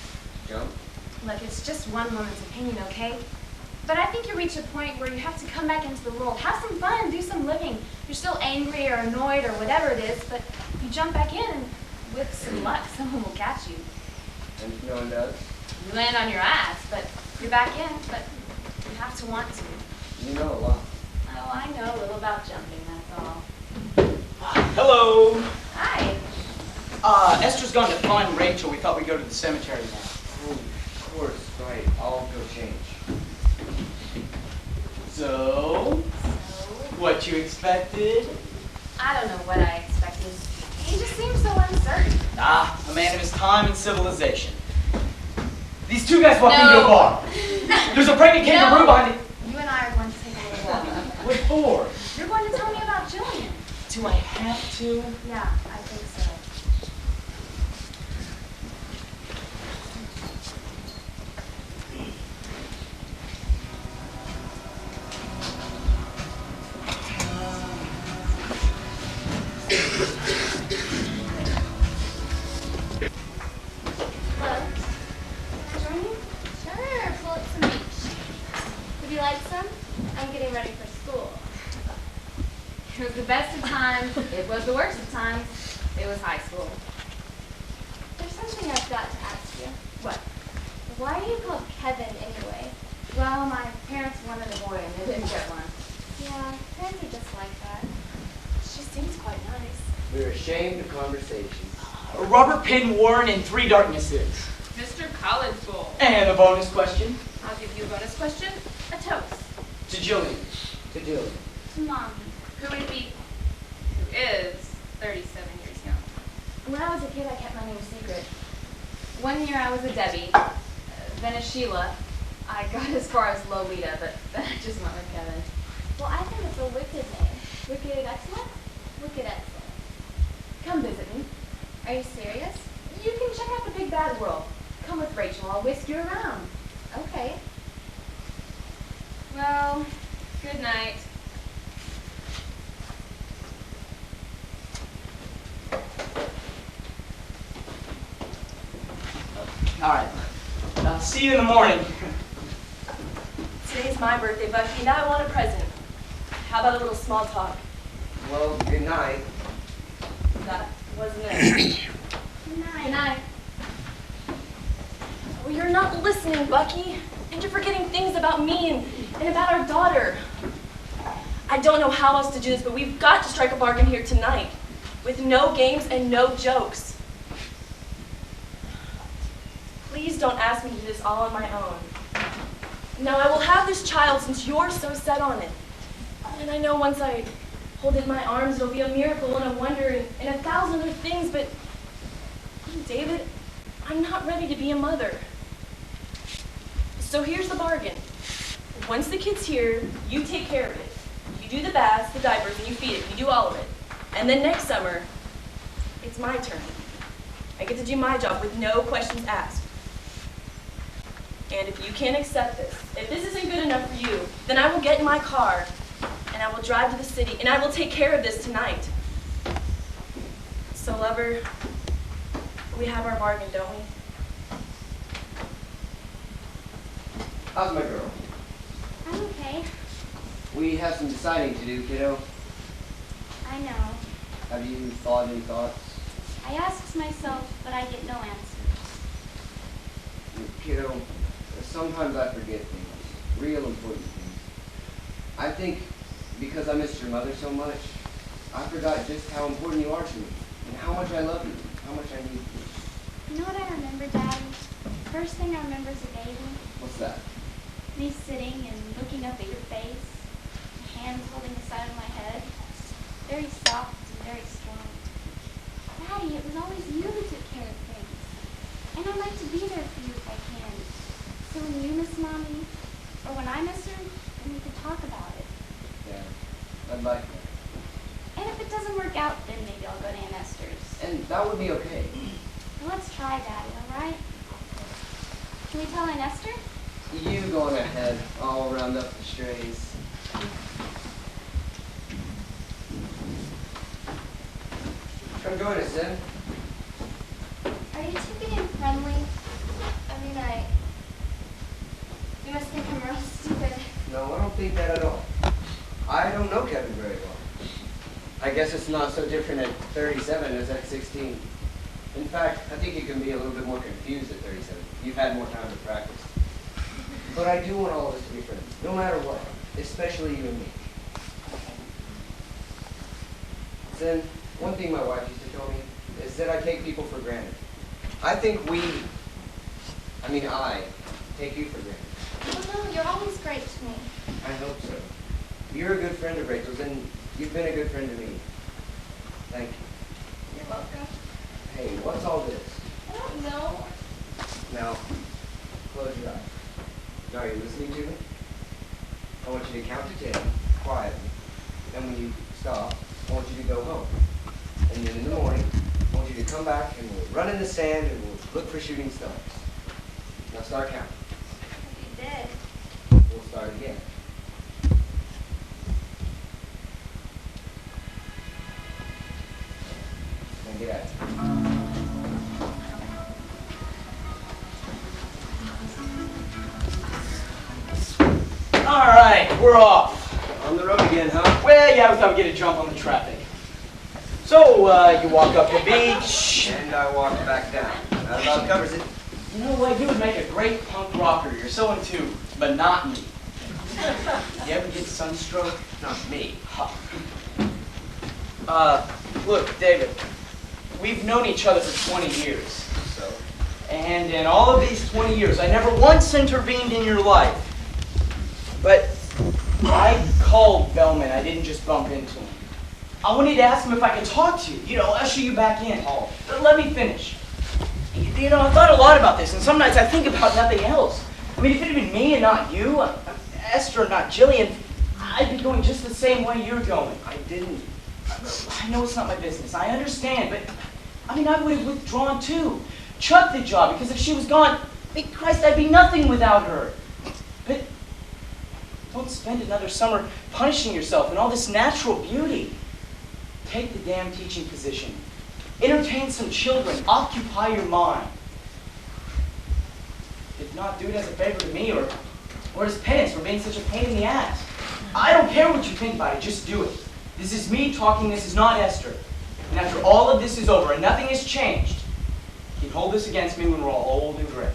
Jump? Look, it's just one woman's opinion, okay? But I think you reach a point where you have to come back into the world, have some fun, do some living. You're still angry or annoyed or whatever it is, but you jump back in and with some luck, someone will catch you. And no one does? You land on your ass, but you're back in, but you have to want to. You know a lot. Oh, I know a little about jumping, that's all. Hello. Hi. Esther's gone to find Rachel. We thought we'd go to the cemetery now. Oh, of course, right. I'll go change. So, what you expected? I don't know what I expected. He just seems so uncertain. A man of his time and civilization. These two guys walked into a bar. There's a pregnant kangaroo behind it. You and I are going to take a little walk. What for? You're going to tell me about Jillian. Do I have to? Yeah, I think so. Hello. Can I join you? Sure, pull up some beach. Would you like some? I'm getting ready for school. It was the best of times. It was the worst of times. It was high school. There's something I've got to ask you. What? Why are you called Kevin anyway? Well, my parents wanted a boy and they didn't get one. Yeah, parents are just like that. She seems quite nice. We're ashamed of conversations. Robert Penn Warren and Three Darknesses. Mr. College Bowl. And a bonus question I'll give you a bonus question. A toast. to Jillian. To Jillian. To Mom. Who would be, who is 37 years young. When I was a kid, I kept my name a secret. One year I was a Debbie, then a Sheila. I got as far as Lolita, but then I just went with Kevin. Well, I think it's a wicked name. Wicked excellent? Wicked excellent. Come visit me. Are you serious? You can check out the big bad world. Come with Rachel, I'll whisk you around. Okay. Well, good night. All right. See you in the morning. Today's my birthday, Bucky, and I want a present. How about a little small talk? Well, good night. That wasn't it. Good night. Good night. Well, you're not listening, Bucky. And you're forgetting things about me and about our daughter. I don't know how else to do this, but we've got to strike a bargain here tonight. With no games and no jokes. Please don't ask me to do this all on my own. Now, I will have this child since you're so set on it. And I know once I hold it in my arms, it'll be a miracle and a wonder and 1,000 other things, but David, I'm not ready to be a mother. So here's the bargain. Once the kid's here, you take care of it. You do the baths, the diapers, and you feed it. You do all of it. And then next summer, it's my turn. I get to do my job with no questions asked. And if you can't accept this, if this isn't good enough for you, then I will get in my car and I will drive to the city and I will take care of this tonight. So, lover, we have our bargain, don't we? How's my girl? I'm okay. We have some deciding to do, kiddo. I know. Have you thought any thoughts? I ask myself, but I get no answers. Kiddo, sometimes I forget things, real important things. I think because I missed your mother so much, I forgot just how important you are to me, and how much I love you, how much I need you. You know what I remember, Daddy? First thing I remember is a baby. What's that? Me sitting and looking up at your face, your hands holding the side of my head. Very soft and very strong. Daddy, it was always you who took care of things. And I'd like to be there for you if I can. So when you miss Mommy, or when I miss her, then we can talk about it. Yeah, I'd like that. And if it doesn't work out, then maybe I'll go to Aunt Esther's. And that would be okay. Well, let's try, Daddy, all right? Can we tell Aunt Esther? You going ahead, I'll round up the strays. Come join us, Zen. Are you two being friendly? I mean, you must think I'm real stupid. No, I don't think that at all. I don't know Kevin very well. I guess it's not so different at 37 as at 16. In fact, I think you can be a little bit more confused at 37. You've had more time to practice. But I do want all of us to be friends, no matter what, especially you and me. Then, one thing my wife used to tell me is that I take people for granted. I think I take you for granted. Oh no, you're always great to me. I hope so. You're a good friend of Rachel's, and you've been a good friend to me. Thank you. You're welcome. Hey, what's all this? I don't know. Now, close your eyes. Now, are you listening to me? I want you to count to 10, quietly. And when you stop, I want you to go home. And then in the morning, I want you to come back and we'll run in the sand and we'll look for shooting stars. Now start counting. If you did. We'll start again. Now get at it. All right, we're off. On the road again, huh? Well, yeah, we thought we'd get a jump on the traffic. So, you walk up the beach. And I walk back down. That about covers it. You know what? You would make a great punk rocker. You're so into monotony. You ever get sunstroke? Not me. Look, David, we've known each other for 20 years. So? And in all of these 20 years, I never once intervened in your life. But I called Bellman. I didn't just bump into him. I wanted to ask him if I could talk to you. Usher you back in. Oh. Let me finish. I thought a lot about this, and some nights I think about nothing else. I mean, if it had been me and not you, Esther and not Jillian, I'd be going just the same way you're going. I didn't. I know it's not my business. I understand, but I would have withdrawn too. Chucked the job, because if she was gone, Christ, I'd be nothing without her. But don't spend another summer punishing yourself in all this natural beauty. Take the damn teaching position. Entertain some children. Occupy your mind. If not, do it as a favor to me or as penance for being such a pain in the ass. I don't care what you think about it. Just do it. This is me talking. This is not Esther. And after all of this is over and nothing has changed, you'd hold this against me when we're all old and gray.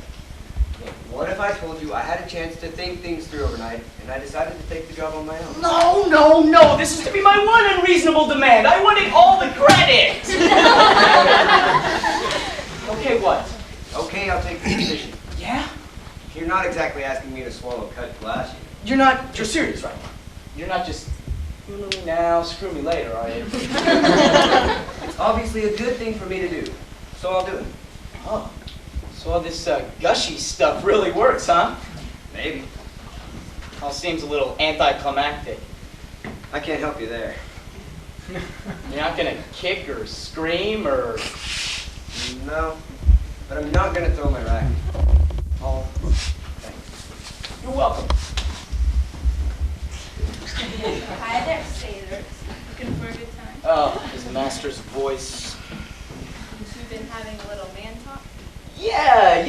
What if I told you I had a chance to think things through overnight, and I decided to take the job on my own? No. This is to be my one unreasonable demand. I wanted all the credit. Okay, what? Okay, I'll take the position. Yeah? You're not exactly asking me to swallow cut glass. You're serious, right? You're not just, now, screw me later, are you? It's obviously a good thing for me to do, so I'll do it. Oh. So all this gushy stuff really works, huh? Maybe. All seems a little anticlimactic. I can't help you there. You're not gonna kick or scream or... No, but I'm not gonna throw my racket. Oh, thanks. You're welcome. Hi there, sailors. Looking for a good time? Oh, his master's voice. You two been having a little man talk? Yeah,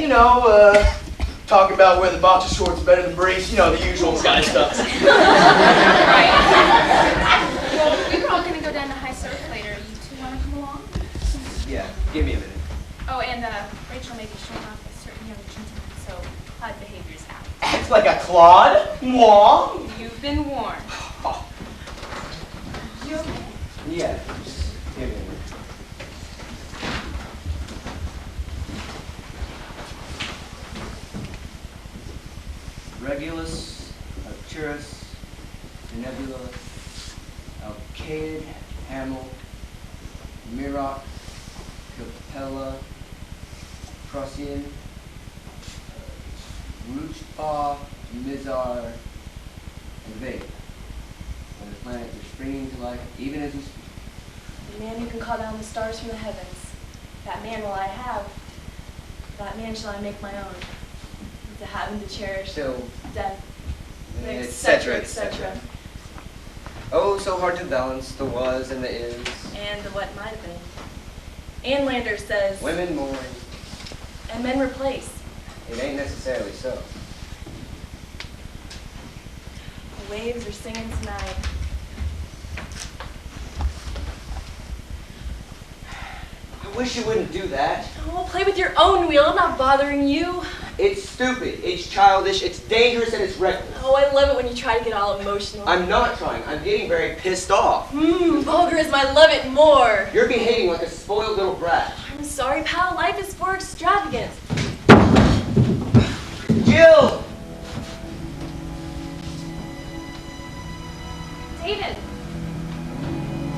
talk about where the boxer shorts are better than briefs. The usual guy stuff. Right. Well, we were all gonna go down to high surf later. You two wanna come along? Yeah, give me a minute. Oh, and Rachel may be showing off a certain young gentleman, so Clyde behavior's out. Act like a clod? Moi? You've been warned. You okay? Yeah, just give me a minute. Regulus, Arcturus, Nebula, Alcaid, Hamel, Miroc, Capella, Procyon, Ruchba, Mizar, and Vega. And the planets are springing to life even as we speak. The man who can call down the stars from the heavens. That man will I have. That man shall I make my own. To have and to cherish. Till Death. etc., etc. Oh, so hard to balance the was and the is. And the what might have been. Ann Landers says, Women mourn. and men replace. It ain't necessarily so. The waves are singing tonight. I wish you wouldn't do that. Oh, play with your own wheel. I'm not bothering you. It's stupid, it's childish, it's dangerous, and it's reckless. Oh, I love it when you try to get all emotional. I'm not trying. I'm getting very pissed off. Vulgarism, I love it more. You're behaving like a spoiled little brat. I'm sorry, pal. Life is for extravagance. Jill! David,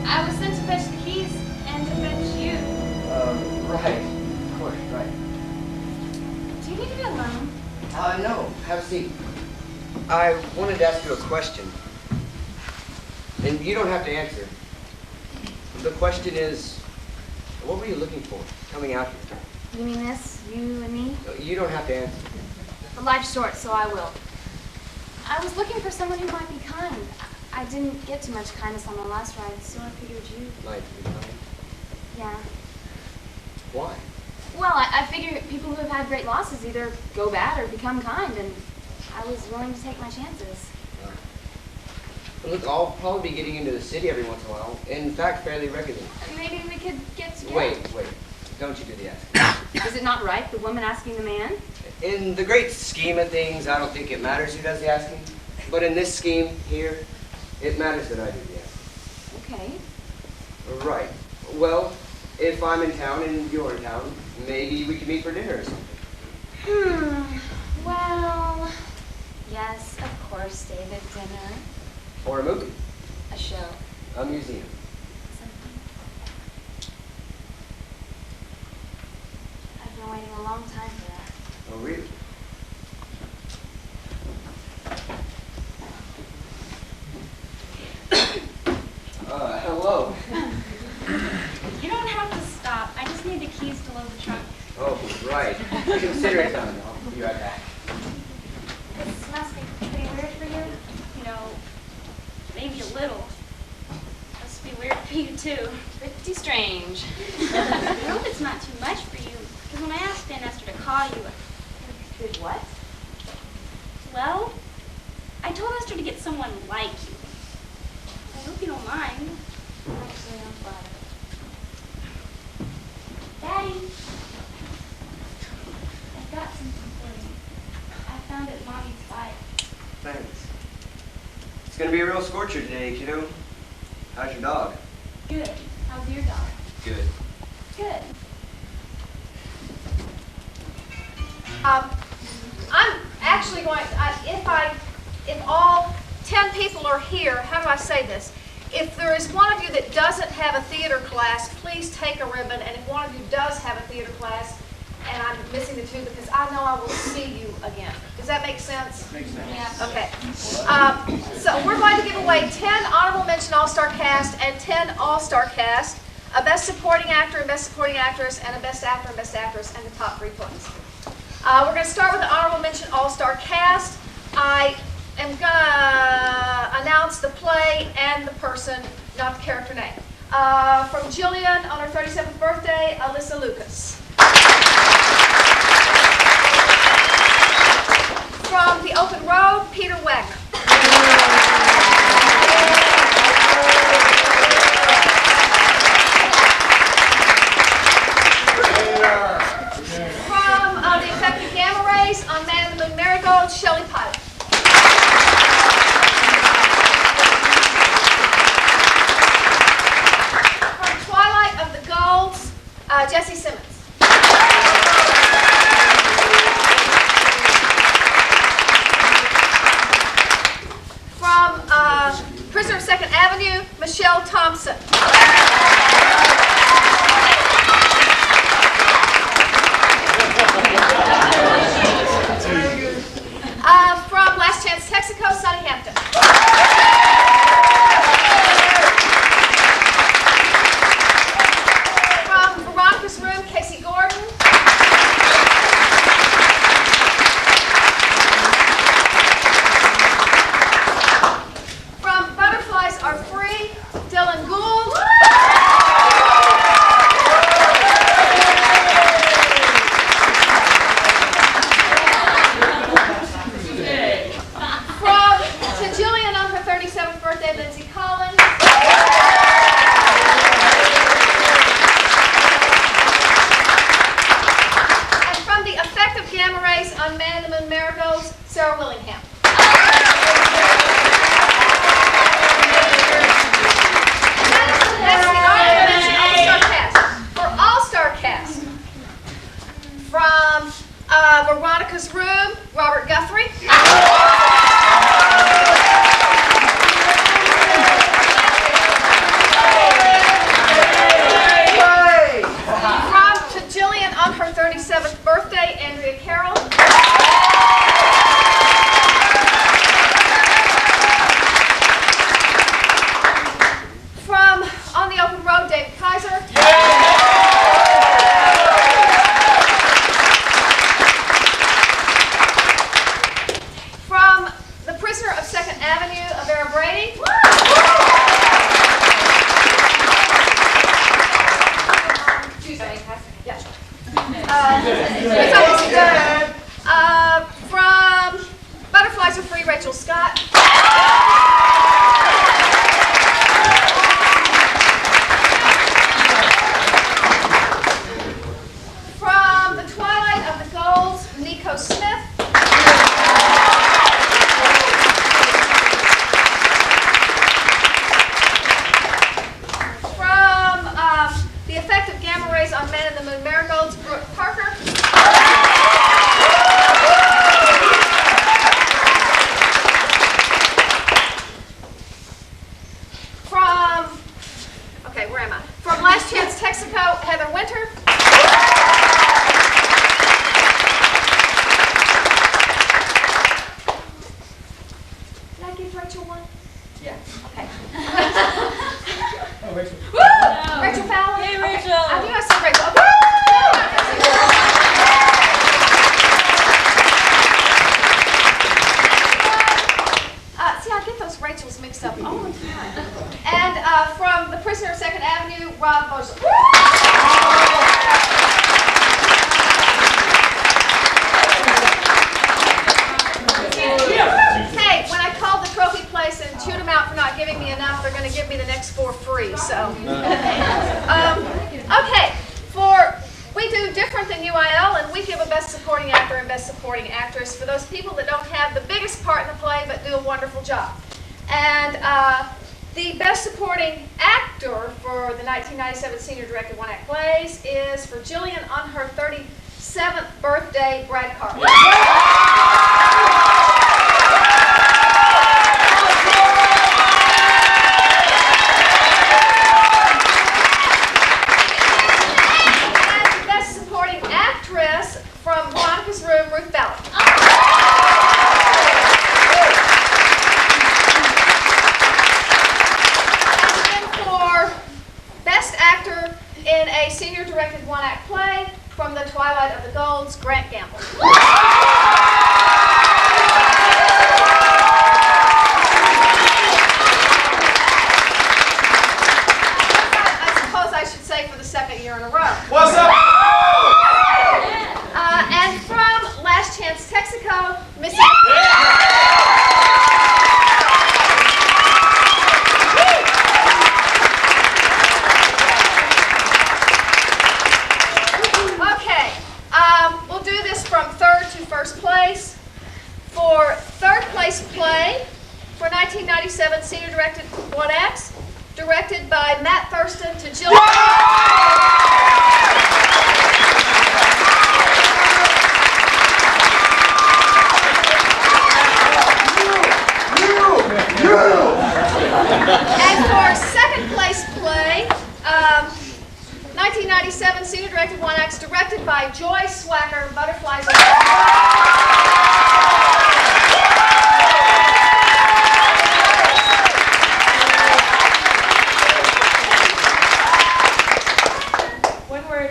I was sent to fetch the keys and to fetch you. Right. Of course, right. Do you need to be alone? No. Have a seat. I wanted to ask you a question. And you don't have to answer. The question is, what were you looking for coming out here? You mean this? You and me? You don't have to answer. The life's short, so I will. I was looking for someone who might be kind. I didn't get too much kindness on the last ride, so I figured you. Like, Yeah. why? Well, I figure people who have had great losses either go bad or become kind, and I was willing to take my chances. Look, I'll probably be getting into the city every once in a while. In fact, fairly regularly. Maybe we could get together. Wait. Don't you do the asking. Is it not right, the woman asking the man? In the great scheme of things, I don't think it matters who does the asking. But in this scheme here, it matters that I do the asking. Okay. Right. Well, if I'm in town and you're in town, maybe we could meet for dinner or something. Well, yes, of course, David. Dinner. Or a movie. A show. A museum. Something. I've been waiting a long time for that. Oh, really? Hello. You don't have to stop. I just need the keys to load the trunk. Oh, right. Consider it done. I'll be right back. This must be pretty weird for you. You know, maybe a little. Must be weird for you too. Pretty strange. I hope it's not too much for you. Because when I asked Aunt Esther to call you, Did what? well, I told Esther to get someone like you. I hope you don't mind. Actually, I'm flattered. Daddy, I've got something for you. I found it in Mommy's bike. Thanks. It's gonna be a real scorcher today, kiddo. How's your dog? Good. How's your dog? Good. Good. I'm actually going, if all 10 people are here, how do I say this? If there is one of you that doesn't have a theater class, please take a ribbon. And if one of you does have a theater class, and I'm missing the two because I know I will see you again. Does that make sense? Makes sense. Yeah. Okay. So we're going to give away 10 Honorable Mention All-Star Cast and 10 All-Star Cast, a Best Supporting Actor and Best Supporting Actress, and a Best Actor and Best Actress, and the top 3 points. We're going to start with the Honorable Mention All-Star Cast. I am going to announce the play and the person, not the character name. From Jillian on her 37th birthday, Alyssa Lucas. From The Open Road, Peter Wagner. From The Effective Gamma Rays on Man in the Moon Marigold, Shelley Pilot. From Twilight of the Golds, Jesse Simmons. From Prisoner of Second Avenue, Michelle Thompson. From Last Chance Texaco, Sonny Hampton. From Veronica's Room, Casey Gordon. From Butterflies Are Free, Dylan Gould. on Man in the Moon Marigolds, Sarah Willingham. That's the honorable mention All-Star cast. For All-Star cast, from Veronica's Room, Robert Guthrie. From To Jillian on her 37th birthday, Andrea Carroll. From On the Open Road, David Kaiser. From The Prisoner of 2nd Avenue, Avera Brady. From Butterflies Are Free, Rachel Scott. From The Twilight of the Golds, Nico Smith. From The Effect of Gamma Rays on Man in the Moon Marigolds, Brooke Parker. Where am I? From Last Chance Texaco, Heather Winter. Did I give Rachel one? Yeah. Okay. Oh, Rachel. Woo! No. Rachel Fallon? Yay, Okay. Rachel. I knew I said Rachel. Okay. See, I get those Rachels mixed up all the time. And from The Prisoner of 2nd Avenue, Rob Mosley. Hey, when I called the trophy place and chewed them out for not giving me enough, they're going to give me the next 4 free. So, okay, we do different than UIL, and we give a Best Supporting Actor and Best Supporting Actress for those people that don't have the biggest part in the play but do a wonderful job. And the Best Supporting Actor for the 1997 Senior Directed One-Act Plays is for Jillian on her 37th birthday, Brad Carter. And Best Supporting Actress from Veronica's Room, Ruth Ballard. Best Actor in a Senior Directed One-Act Play from The Twilight of the Golds, Grant Gamble. I suppose I should say for the 2nd year in a row. What's up? And from Last Chance Texaco, Missy. Okay, we'll do this from 3rd to 1st place. For 3rd place play for 1997 Senior Directed One-Acts, directed by Matt Thurston to Jill. And for 2nd place play, 1997 Senior Directed One-Acts, directed by Joy Swacker, Butterflies Are When we're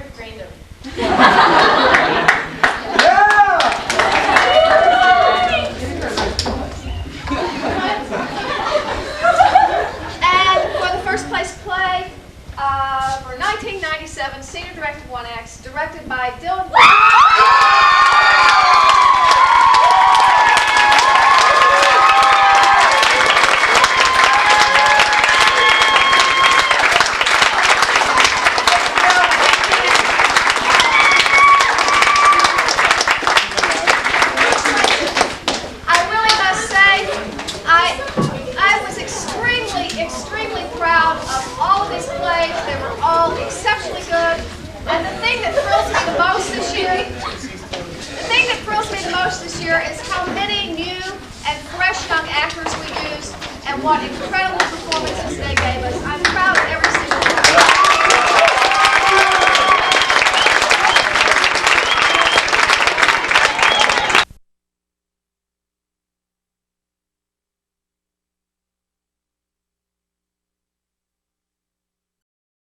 wanting